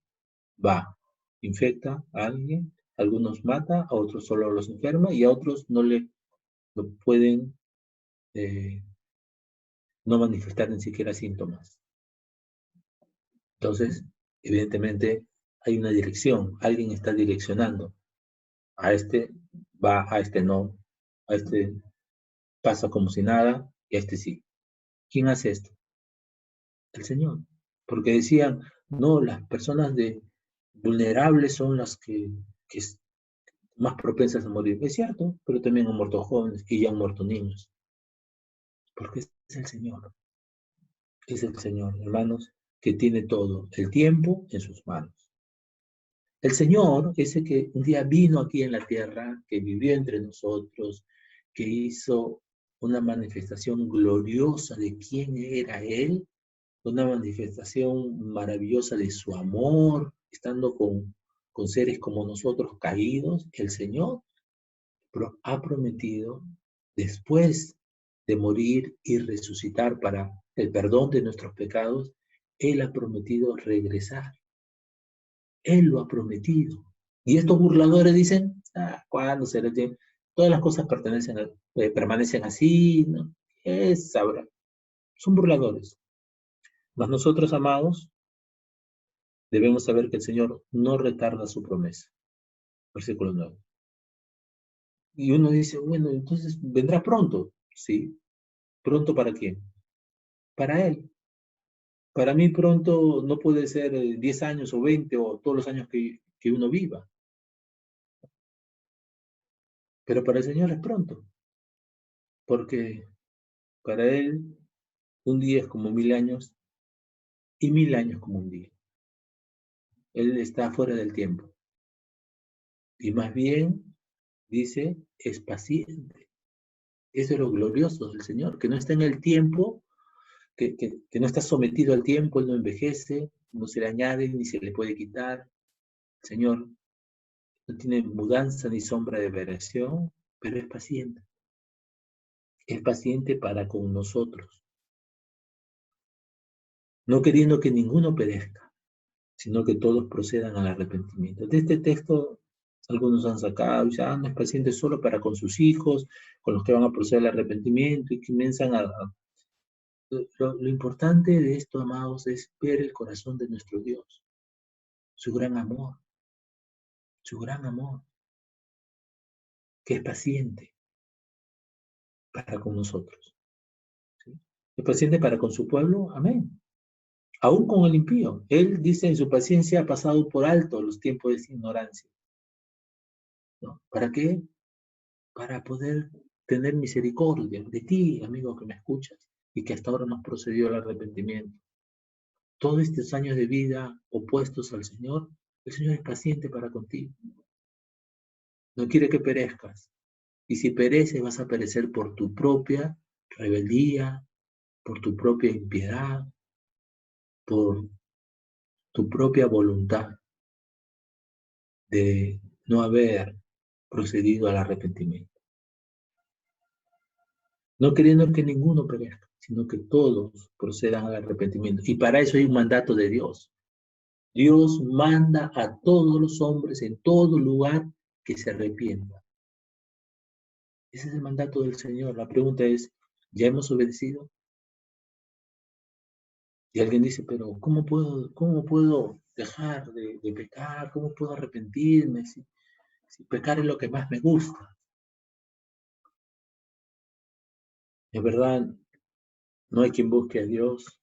Va, infecta a alguien Algunos mata, a otros solo los enferma y a otros no lo pueden no manifestar ni siquiera síntomas. Entonces, evidentemente, hay una dirección, alguien está direccionando. A este va, a este no, a este pasa como si nada y a este sí. ¿Quién hace esto? El Señor. Porque decían, no, las personas vulnerables son las que más propensas a morir. Es cierto, pero también han muerto jóvenes y ya han muerto niños. Porque es el Señor. Es el Señor, hermanos, que tiene todo el tiempo en sus manos. El Señor, ese que un día vino aquí en la tierra, que vivió entre nosotros, que hizo una manifestación gloriosa de quién era Él, una manifestación maravillosa de su amor, estando con seres como nosotros caídos, el Señor ha prometido, después de morir y resucitar para el perdón de nuestros pecados, Él ha prometido regresar. Él lo ha prometido. Y estos burladores dicen, ¿cuándo será el tiempo? Todas las cosas permanecen así, ¿no? Es sabrá. Son burladores. Mas nosotros, amados, debemos saber que el Señor no retarda su promesa. Versículo 9. Y uno dice, bueno, entonces vendrá pronto. Sí. ¿Pronto para quién? Para Él. Para mí pronto no puede ser 10 años o 20 o todos los años que uno viva. Pero para el Señor es pronto. Porque para Él un día es como 1000 años y 1000 años como un día. Él está fuera del tiempo. Y más bien, dice, es paciente. Eso es lo glorioso del Señor, que no está en el tiempo, que no está sometido al tiempo, Él no envejece, no se le añade ni se le puede quitar. El Señor no tiene mudanza ni sombra de variación, pero es paciente. Es paciente para con nosotros, no queriendo que ninguno perezca, sino que todos procedan al arrepentimiento. De este texto, algunos han sacado, ya no es paciente solo para con sus hijos, con los que van a proceder al arrepentimiento y que comienzan lo importante de esto, amados, es ver el corazón de nuestro Dios, su gran amor, que es paciente para con nosotros. ¿Sí? Es paciente para con su pueblo, amén. Aún con el impío. Él dice en su paciencia ha pasado por alto los tiempos de ignorancia. ¿No? ¿Para qué? Para poder tener misericordia de ti, amigo que me escuchas, y que hasta ahora no has procedido al arrepentimiento. Todos estos años de vida opuestos al Señor, el Señor es paciente para contigo. No quiere que perezcas. Y si pereces, vas a perecer por tu propia rebeldía, por tu propia impiedad, por tu propia voluntad de no haber procedido al arrepentimiento. No queriendo que ninguno perezca, sino que todos procedan al arrepentimiento. Y para eso hay un mandato de Dios. Dios manda a todos los hombres en todo lugar que se arrepientan. Ese es el mandato del Señor. La pregunta es, ¿ya hemos obedecido? Y alguien dice, pero ¿cómo puedo dejar de pecar? ¿Cómo puedo arrepentirme si pecar es lo que más me gusta? Es verdad, no hay quien busque a Dios.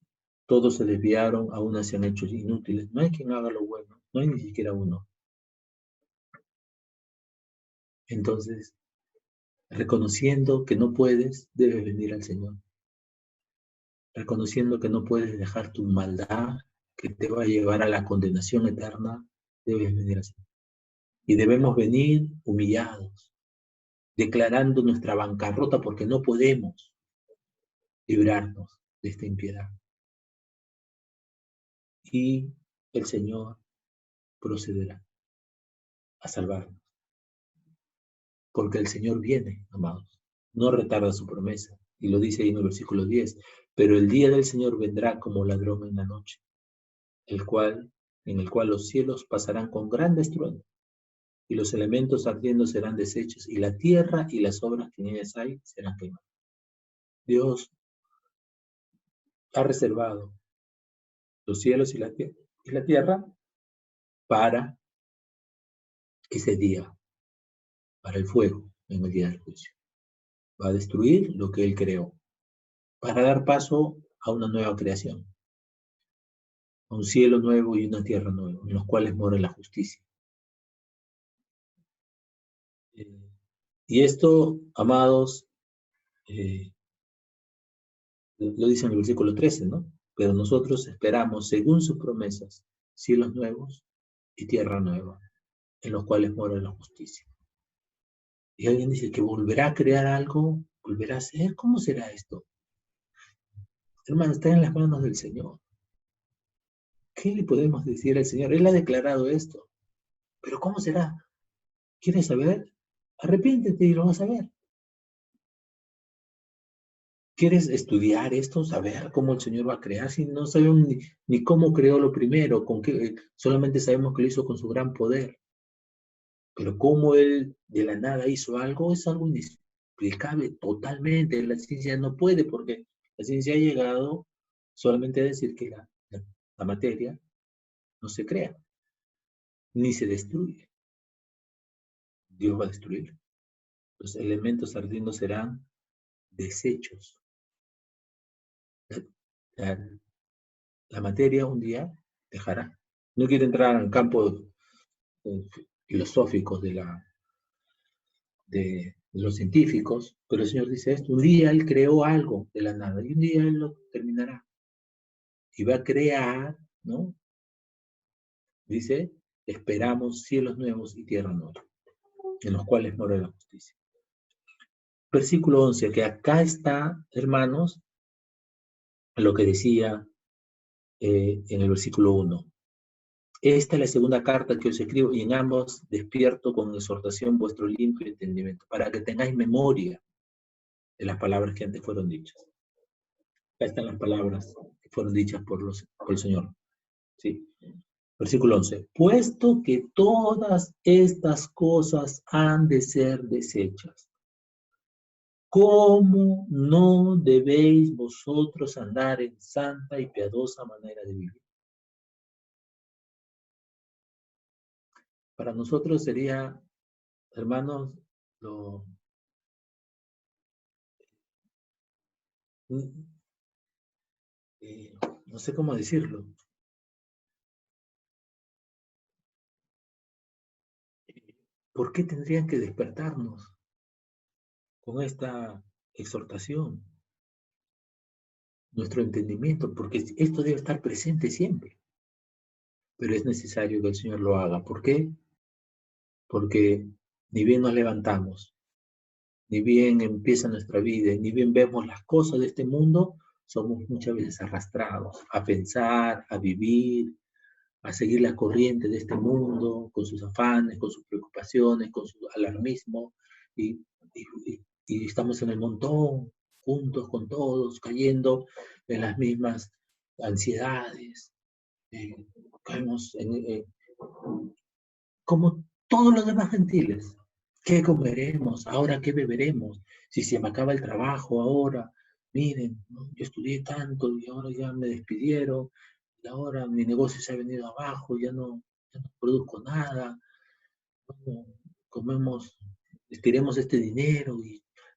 Todos se desviaron, aún se han hecho inútiles. No hay quien haga lo bueno. No hay ni siquiera uno. Entonces, reconociendo que no puedes, debes venir al Señor. Reconociendo que no puedes dejar tu maldad, que te va a llevar a la condenación eterna, debes venir al Señor. Y debemos venir humillados, declarando nuestra bancarrota porque no podemos librarnos de esta impiedad. Y el Señor procederá a salvarnos. Porque el Señor viene, amados. No retarda su promesa. Y lo dice ahí en el versículo 10. Pero el día del Señor vendrá como ladrón en la noche, en el cual los cielos pasarán con gran estruendo, y los elementos ardiendo serán deshechos, y la tierra y las obras que en ellas hay serán quemadas. Dios ha reservado los cielos y la tierra para ese día, para el fuego en el día del juicio. Va a destruir lo que Él creó, para dar paso a una nueva creación, a un cielo nuevo y una tierra nueva, en los cuales mora la justicia. Y esto, amados, lo dice en el versículo 13, ¿no? Pero nosotros esperamos, según sus promesas, cielos nuevos y tierra nueva, en los cuales mora la justicia. Y alguien dice que volverá a crear algo, volverá a hacer. ¿Cómo será esto? Hermano, está en las manos del Señor. ¿Qué le podemos decir al Señor? Él ha declarado esto. Pero ¿cómo será? ¿Quieres saber? Arrepiéntete y lo vas a ver. ¿Quieres estudiar esto? Saber cómo el Señor va a crear. Si no sabemos ni cómo creó lo primero, solamente sabemos que lo hizo con su gran poder. Pero cómo Él de la nada hizo algo, es algo inexplicable totalmente. La ciencia no puede, porque la ciencia ha llegado solamente a decir que la materia no se crea, ni se destruye. Dios va a destruir. Los elementos ardiendo serán desechos. La, la materia un día dejará. No quiero entrar en campos filosóficos de los científicos, pero el Señor dice esto: un día Él creó algo de la nada y un día Él lo terminará. Y va a crear, ¿no? Dice, esperamos cielos nuevos y tierra nueva, en los cuales mora la justicia. Versículo 11, que acá está, hermanos, lo que decía en el versículo 1. Esta es la segunda carta que os escribo, y en ambos despierto con exhortación vuestro limpio entendimiento, para que tengáis memoria de las palabras que antes fueron dichas. Acá están las palabras que fueron dichas por el Señor. ¿Sí? Versículo 11. Puesto que todas estas cosas han de ser deshechas, ¿cómo no debéis vosotros andar en santa y piadosa manera de vivir? Para nosotros sería, hermanos, no sé cómo decirlo. ¿Por qué tendrían que despertarnos con esta exhortación? Nuestro entendimiento, porque esto debe estar presente siempre. Pero es necesario que el Señor lo haga. ¿Por qué? Porque ni bien nos levantamos, ni bien empieza nuestra vida, ni bien vemos las cosas de este mundo, somos muchas veces arrastrados a pensar, a vivir, a seguir la corriente de este mundo, con sus afanes, con sus preocupaciones, con su alarmismo, y, y estamos en el montón, juntos con todos, cayendo en las mismas ansiedades, caemos como todos los demás gentiles. ¿Qué comeremos? ¿Ahora qué beberemos? Si se me acaba el trabajo ahora, miren, ¿no? Yo estudié tanto y ahora ya me despidieron, y ahora mi negocio se ha venido abajo, ya no produzco nada, ¿no? Comemos, estiremos este dinero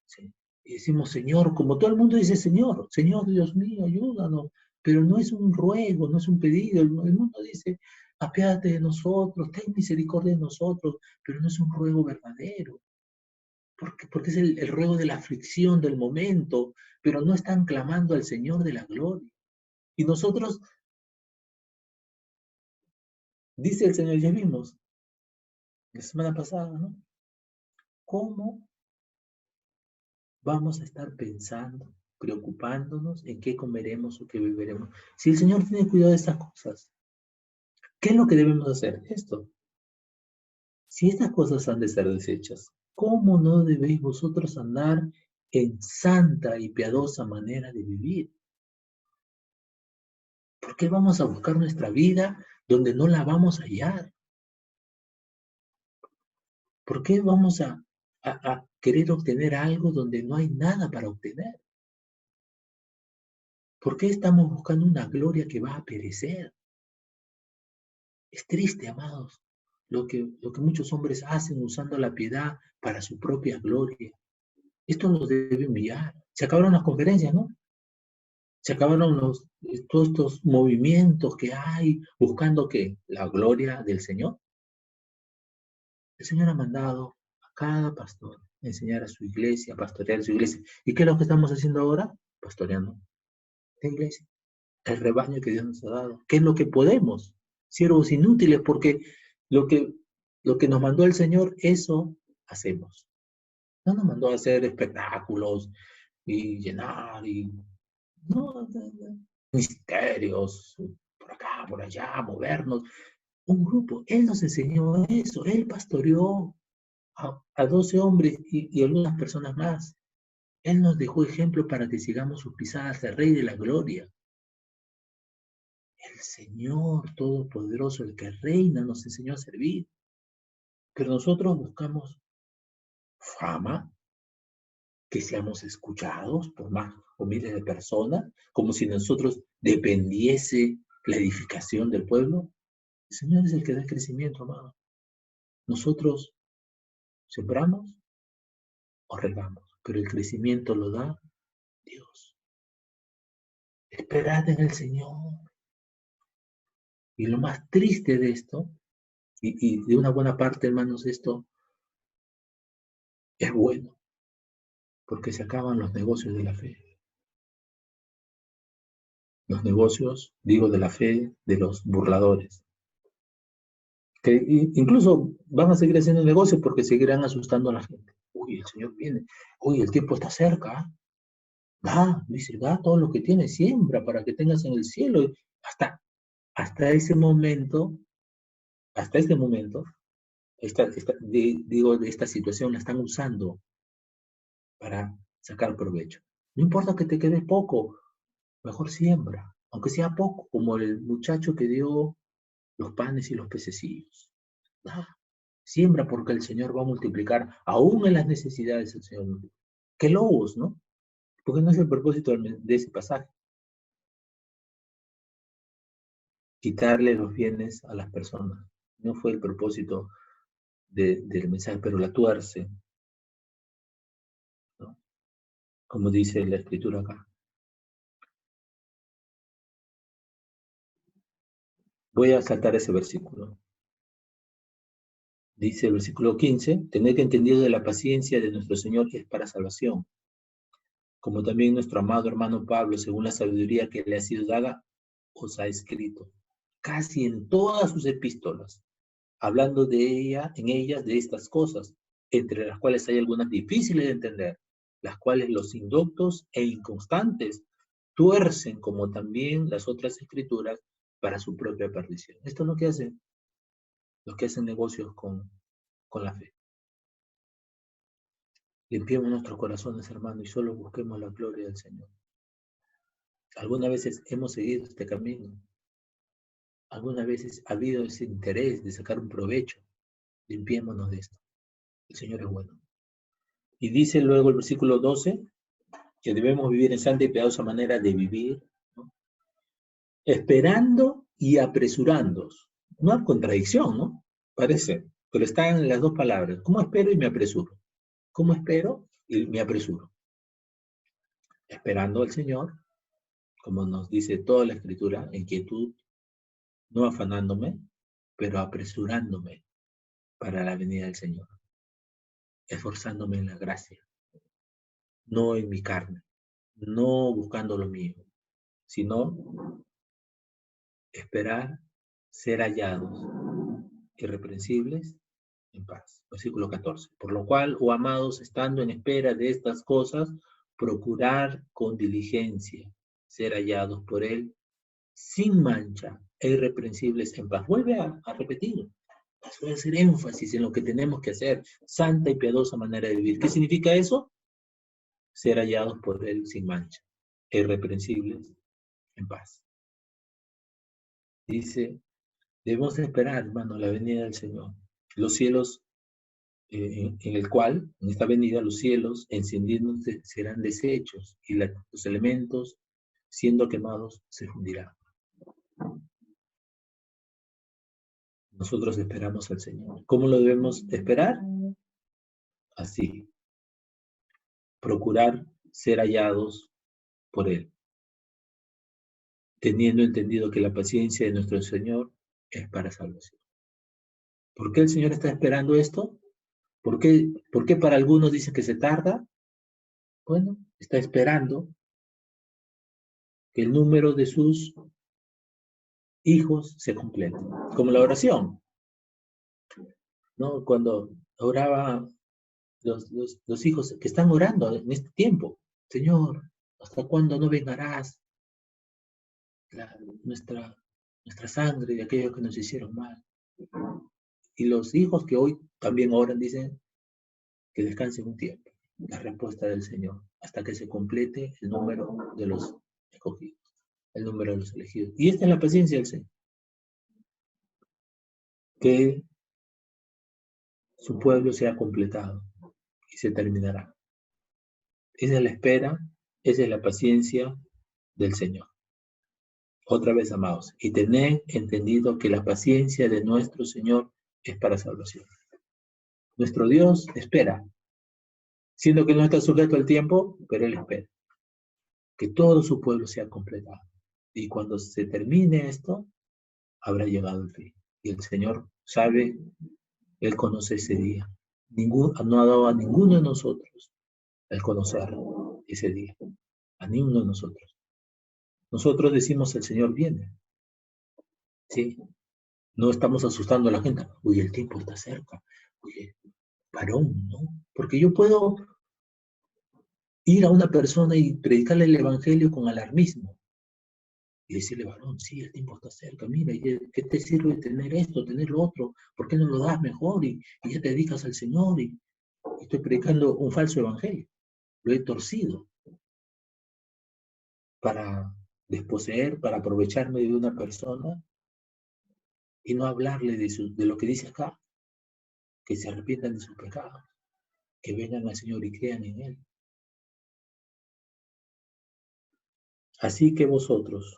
sí, y decimos, Señor, como todo el mundo dice, Señor, Señor Dios mío, ayúdanos, pero no es un ruego, no es un pedido, el mundo dice, apiádate de nosotros, ten misericordia de nosotros, pero no es un ruego verdadero, porque es el ruego de la aflicción del momento, pero no están clamando al Señor de la gloria. Y nosotros, dice el Señor, ya vimos, la semana pasada, ¿no? ¿Cómo vamos a estar pensando, preocupándonos en qué comeremos o qué beberemos? Si el Señor tiene cuidado de estas cosas, ¿qué es lo que debemos hacer? Esto. Si estas cosas han de ser desechas, ¿cómo no debéis vosotros andar en santa y piadosa manera de vivir? ¿Por qué vamos a buscar nuestra vida donde no la vamos a hallar? ¿Por qué vamos a querer obtener algo donde no hay nada para obtener? ¿Por qué estamos buscando una gloria que va a perecer? Es triste, amados, lo que muchos hombres hacen usando la piedad para su propia gloria. Esto nos debe humillar. Se acabaron las conferencias, ¿no? Se acabaron todos estos movimientos que hay buscando que la gloria del Señor. El Señor ha mandado a cada pastor a enseñar a su iglesia, a pastorear su iglesia. ¿Y qué es lo que estamos haciendo ahora? Pastoreando la iglesia, el rebaño que Dios nos ha dado. ¿Qué es lo que podemos? Siervos inútiles, porque lo que, lo que nos mandó el Señor, eso hacemos. No nos mandó a hacer espectáculos y llenar y no, misterios, por acá, por allá, movernos. Un grupo, Él nos enseñó eso, Él pastoreó a 12 hombres y algunas personas más. Él nos dejó ejemplo para que sigamos sus pisadas, el Rey de la Gloria. El Señor Todopoderoso, el que reina, nos enseñó a servir. Pero nosotros buscamos fama, que seamos escuchados por más o miles de personas, como si nosotros dependiese la edificación del pueblo. El Señor es el que da crecimiento, amado. Nosotros sembramos o regamos, pero el crecimiento lo da Dios. Esperad en el Señor. Y lo más triste de esto, y de una buena parte, hermanos, esto es bueno, porque se acaban los negocios de la fe. Los negocios, digo, de la fe de los burladores, que incluso van a seguir haciendo negocios porque seguirán asustando a la gente. Uy, el Señor viene. Uy, el tiempo está cerca. Da, dice, da todo lo que tienes, siembra para que tengas en el cielo. Hasta ese momento, hasta este momento, digo, de esta situación la están usando para sacar provecho. No importa que te quede poco, mejor siembra, aunque sea poco, como el muchacho que dio los panes y los pececillos. Ah, siembra porque el Señor va a multiplicar, aún en las necesidades el Señor multiplica. ¡Qué lobos!, ¿no? Porque no es el propósito de ese pasaje. Quitarle los bienes a las personas. No fue el propósito del mensaje, pero la tuerce, ¿no? Como dice la escritura acá. Voy a saltar ese versículo. Dice el versículo 15, tened entendido de la paciencia de nuestro Señor que es para salvación, como también nuestro amado hermano Pablo, según la sabiduría que le ha sido dada, os ha escrito, casi en todas sus epístolas, hablando en ellas de estas cosas, entre las cuales hay algunas difíciles de entender, las cuales los indoctos e inconstantes tuercen, como también las otras escrituras, para su propia perdición. Esto es lo que hacen los que hacen negocios con la fe. Limpiemos nuestros corazones, hermano, y solo busquemos la gloria del Señor. Algunas veces hemos seguido este camino. Algunas veces ha habido ese interés de sacar un provecho. Limpiémonos de esto. El Señor es bueno. Y dice luego el versículo 12 que debemos vivir en santa y piadosa manera de vivir, ¿no? Esperando y apresurándonos. No hay contradicción, ¿no? Parece, pero están las dos palabras. ¿Cómo espero y me apresuro? ¿Cómo espero y me apresuro? Esperando al Señor, como nos dice toda la Escritura, en quietud, no afanándome, pero apresurándome para la venida del Señor, esforzándome en la gracia, no en mi carne, no buscando lo mío, sino esperar ser hallados irreprensibles en paz. Versículo 14. Por lo cual, oh amados, estando en espera de estas cosas, procurar con diligencia ser hallados por Él sin mancha e irreprensibles en paz. Vuelve a repetir. Voy a hacer énfasis en lo que tenemos que hacer. Santa y piadosa manera de vivir. ¿Qué significa eso? Ser hallados por Él sin mancha e irreprensibles en paz. Dice, debemos esperar, hermano, la venida del Señor. Los cielos en el cual, en esta venida, los cielos encendiéndose serán deshechos y los elementos siendo quemados se fundirán. Nosotros esperamos al Señor. ¿Cómo lo debemos esperar? Así. Procurar ser hallados por Él, teniendo entendido que la paciencia de nuestro Señor es para salvación. ¿Por qué el Señor está esperando esto? ¿Por qué para algunos dicen que se tarda? Bueno, está esperando que el número de sus hijos se complete. Como la oración, ¿no? Cuando oraba los hijos que están orando en este tiempo, Señor, ¿hasta cuándo no vengarás nuestra sangre de aquellos que nos hicieron mal? Y los hijos que hoy también oran dicen que descansen un tiempo. La respuesta del Señor, hasta que se complete el número de los escogidos, el número de los elegidos. Y esta es la paciencia del Señor. Que su pueblo sea completado y se terminará. Esa es la espera, esa es la paciencia del Señor. Otra vez, amados, y tened entendido que la paciencia de nuestro Señor es para salvación. Nuestro Dios espera, siendo que Él no está sujeto al tiempo, pero Él espera que todo su pueblo sea completado. Y cuando se termine esto, habrá llegado el fin. Y el Señor sabe, Él conoce ese día. No ha dado a ninguno de nosotros el conocer ese día. A ninguno de nosotros. Nosotros decimos, el Señor viene. ¿Sí? No estamos asustando a la gente. Uy, el tiempo está cerca. Oye, varón, ¿no? Porque yo puedo ir a una persona y predicarle el evangelio con alarmismo. Y decirle, varón, sí, el tiempo está cerca, mira, ¿qué te sirve tener esto, tener lo otro? ¿Por qué no lo das mejor? Y ya te dedicas al Señor y estoy predicando un falso evangelio. Lo he torcido para desposeer, para aprovecharme de una persona y no hablarle de lo que dice acá, que se arrepientan de sus pecados, que vengan al Señor y crean en Él. Así que vosotros,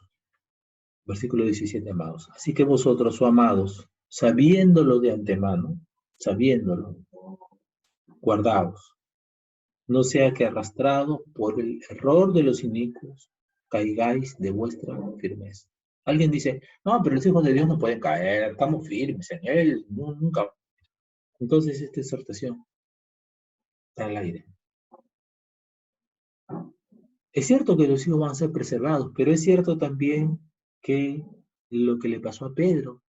versículo 17, amados, así que vosotros, oh amados, sabiéndolo de antemano, sabiéndolo, guardaos, no sea que arrastrado por el error de los inicuos, caigáis de vuestra firmeza. Alguien dice, no, pero los hijos de Dios no pueden caer, estamos firmes en Él, nunca. Entonces esta exhortación está al aire. Es cierto que los hijos van a ser preservados, pero es cierto también que lo que le pasó a Pedro,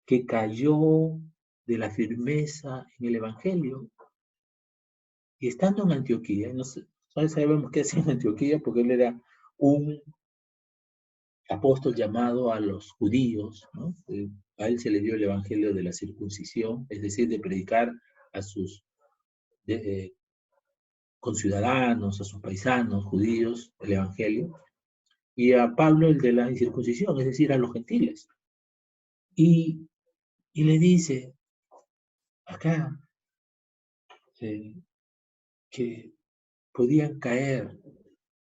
que cayó de la firmeza en el Evangelio, y estando en Antioquía, no sabemos qué hacía en Antioquía porque él era un apóstol llamado a los judíos, ¿no? A él se le dio el Evangelio de la circuncisión, es decir, de predicar a sus conciudadanos, a sus paisanos judíos, el Evangelio, y a Pablo el de la incircuncisión, es decir, a los gentiles. Y le dice acá que podían caer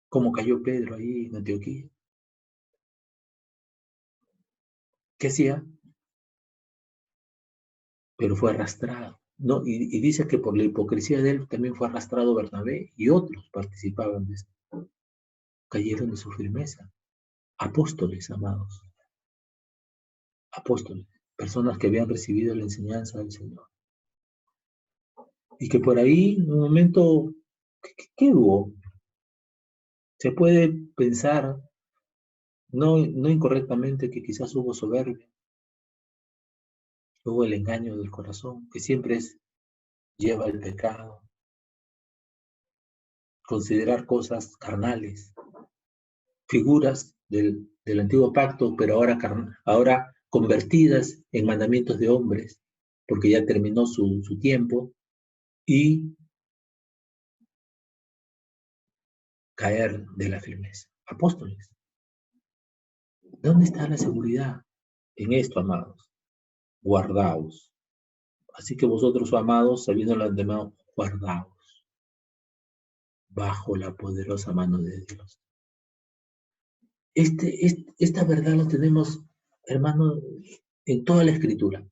como cayó Pedro ahí en Antioquía. ¿Qué hacía? Pero fue arrastrado. ¿No? Y dice que por la hipocresía de él también fue arrastrado Bernabé y otros participaban de esto. Cayeron de su firmeza. Apóstoles, amados. Apóstoles. Personas que habían recibido la enseñanza del Señor. Y que por ahí, en un momento, ¿qué hubo? Se puede pensar, no incorrectamente, que quizás hubo soberbia. Hubo el engaño del corazón, que siempre lleva al pecado. Considerar cosas carnales, figuras del antiguo pacto, pero ahora convertidas en mandamientos de hombres, porque ya terminó su tiempo, y caer de la firmeza. Apóstoles, ¿dónde está la seguridad? En esto, amados, guardaos. Así que vosotros, amados, sabiendo lo antemano, guardaos bajo la poderosa mano de Dios. Esta verdad la tenemos, hermano, en toda la Escritura.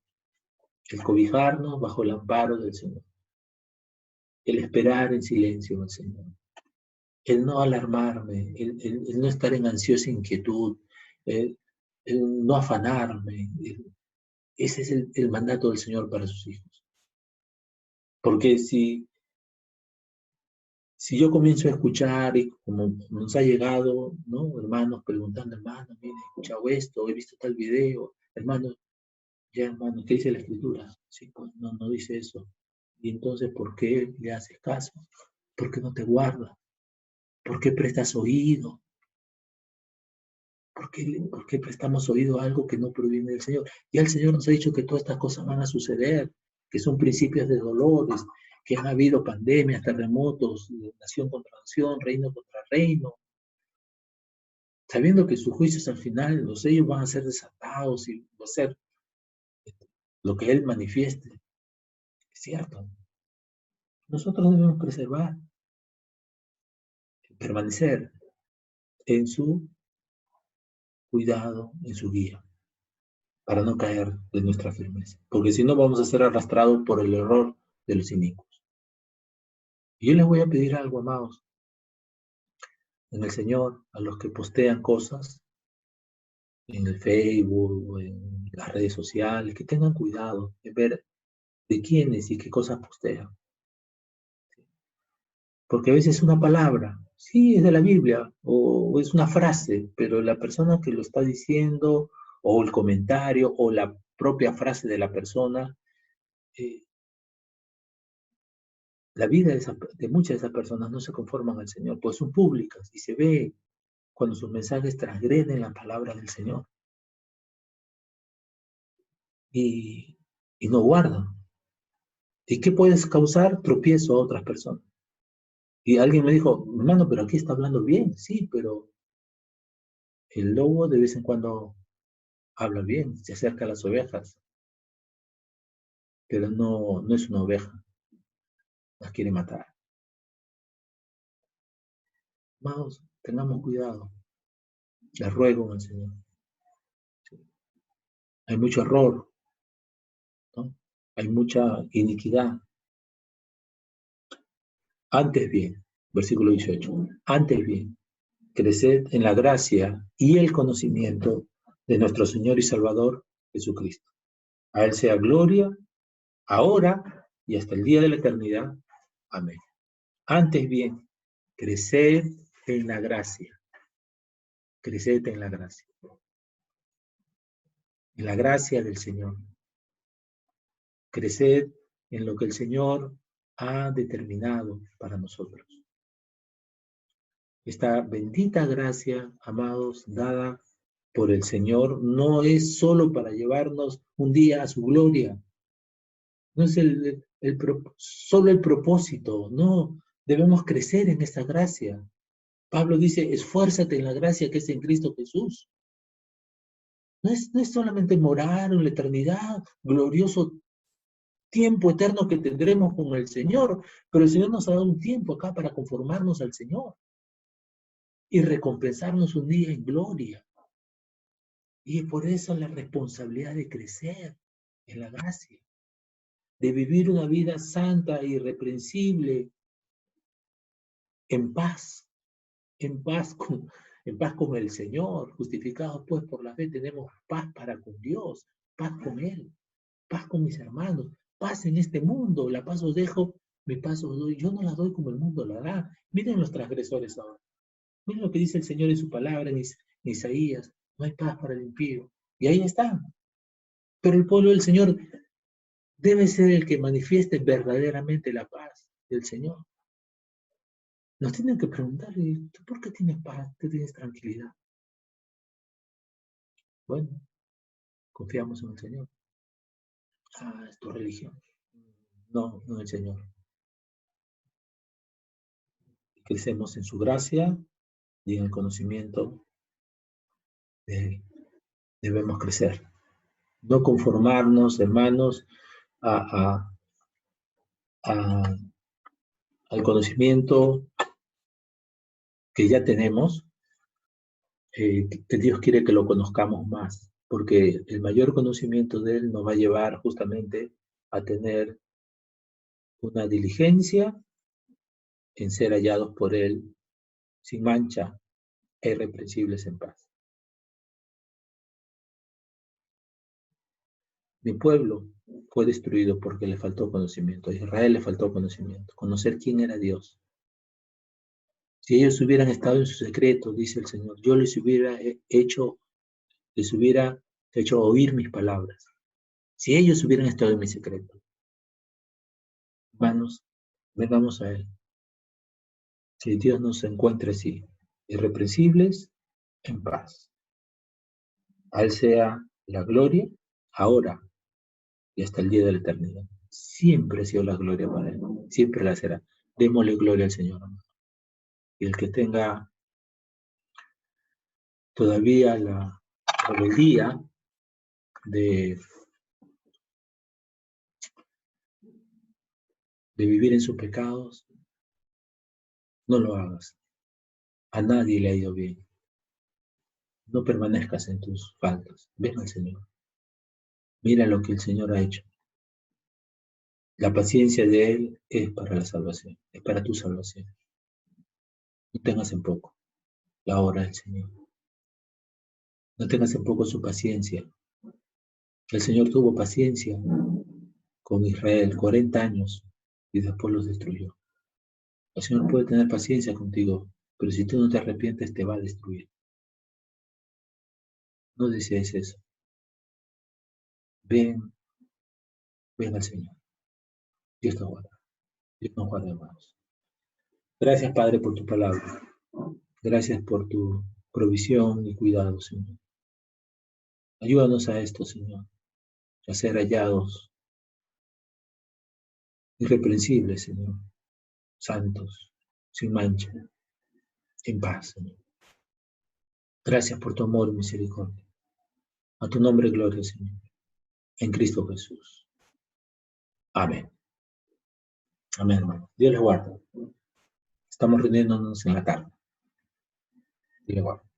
El cobijarnos bajo el amparo del Señor. El esperar en silencio en el Señor. El no alarmarme, el no estar en ansiosa inquietud, el no afanarme. Ese es el mandato del Señor para sus hijos. Porque si yo comienzo a escuchar, y como nos ha llegado, ¿no? Hermanos preguntando, hermano, mire, he escuchado esto, he visto tal video, hermano, ya hermano, ¿qué dice la Escritura? Sí, pues no dice eso. Y entonces, ¿por qué le haces caso? ¿Por qué no te guardas? ¿Por qué prestas oído? ¿Por qué prestamos oído a algo que no proviene del Señor? Ya el Señor nos ha dicho que todas estas cosas van a suceder, que son principios de dolores, que han habido pandemias, terremotos, nación contra nación, reino contra reino, sabiendo que sus juicios al final, los sellos van a ser desatados y va a ser lo que Él manifieste. Es cierto. Nosotros debemos preservar, permanecer en su cuidado, en su guía, para no caer de nuestra firmeza. Porque si no, vamos a ser arrastrados por el error de los inicuos. Y yo les voy a pedir algo, amados, en el Señor, a los que postean cosas en el Facebook o en las redes sociales, que tengan cuidado de ver de quiénes y qué cosas postean. Porque a veces una palabra, sí, es de la Biblia, o es una frase, pero la persona que lo está diciendo, o el comentario, o la propia frase de la persona, la vida de muchas de esas personas no se conforman al Señor, pues son públicas y se ve cuando sus mensajes transgreden la palabra del Señor y no guardan. ¿Y qué puedes causar? Tropiezo a otras personas. Y alguien me dijo, hermano, pero aquí está hablando bien, sí, pero el lobo de vez en cuando habla bien, se acerca a las ovejas, pero no es una oveja, las quiere matar. Amados, tengamos cuidado, les ruego al Señor. Hay mucho error, ¿no? Hay mucha iniquidad. Antes bien, versículo 18, antes bien, creced en la gracia y el conocimiento de nuestro Señor y Salvador Jesucristo. A Él sea gloria, ahora y hasta el día de la eternidad. Amén. Antes bien, creced en la gracia. Creced en la gracia. En la gracia del Señor. Creced en lo que el Señor ha determinado para nosotros. Esta bendita gracia, amados, dada por el Señor, no es solo para llevarnos un día a su gloria. No es solo el propósito, no. Debemos crecer en esta gracia. Pablo dice, esfuérzate en la gracia que es en Cristo Jesús. No es solamente morar en la eternidad, glorioso tiempo eterno que tendremos con el Señor, pero el Señor nos ha dado un tiempo acá para conformarnos al Señor y recompensarnos un día en gloria. Y por eso la responsabilidad de crecer en la gracia, de vivir una vida santa e irreprensible, en paz, en paz con el Señor, justificados pues por la fe, tenemos paz para con Dios, paz con Él, paz con mis hermanos, paz en este mundo. La paz os dejo, mi paz os doy. Yo no la doy como el mundo la da. Miren los transgresores ahora. Miren lo que dice el Señor en su palabra, en Isaías. No hay paz para el impío. Y ahí está. Pero el pueblo del Señor debe ser el que manifieste verdaderamente la paz del Señor. Nos tienen que preguntar, ¿tú por qué tienes paz? ¿Tú tienes tranquilidad? Bueno, confiamos en el Señor. Ah, es tu religión. No, no en el Señor. Crecemos en su gracia y en el conocimiento de Él. Debemos crecer. No conformarnos, hermanos, a, a- a- al conocimiento que ya tenemos, que Dios quiere que lo conozcamos más, porque el mayor conocimiento de Él nos va a llevar justamente a tener una diligencia en ser hallados por Él sin mancha e irreprensibles en paz. Mi pueblo fue destruido porque le faltó conocimiento. A Israel le faltó conocimiento, conocer quién era Dios. Si ellos hubieran estado en su secreto, dice el Señor, yo les hubiera hecho oír mis palabras. Si ellos hubieran estado en mi secreto, hermanos, vengamos a Él. Que Dios nos encuentre así, irreprensibles, en paz. A Él sea la gloria, ahora y hasta el día de la eternidad. Siempre ha sido la gloria para Él, siempre la será. Démosle gloria al Señor. Y el que tenga todavía la rebeldía de vivir en sus pecados, no lo hagas. A nadie le ha ido bien. No permanezcas en tus faltas. Ven al Señor. Mira lo que el Señor ha hecho. La paciencia de Él es para la salvación, es para tu salvación. No tengas en poco la obra del Señor. No tengas en poco su paciencia. El Señor tuvo paciencia con Israel 40 años y después los destruyó. El Señor puede tener paciencia contigo, pero si tú no te arrepientes te va a destruir. No desees eso. Ven, ven al Señor. Dios te guarda. Dios nos guarda, hermanos. Gracias, Padre, por tu palabra. Gracias por tu provisión y cuidado, Señor. Ayúdanos a esto, Señor, a ser hallados irreprensibles, Señor, santos, sin mancha, en paz, Señor. Gracias por tu amor y misericordia. A tu nombre, gloria, Señor. En Cristo Jesús. Amén. Amén, hermano. Dios les guarde. Estamos reuniéndonos en la tarde. Dios les guarde.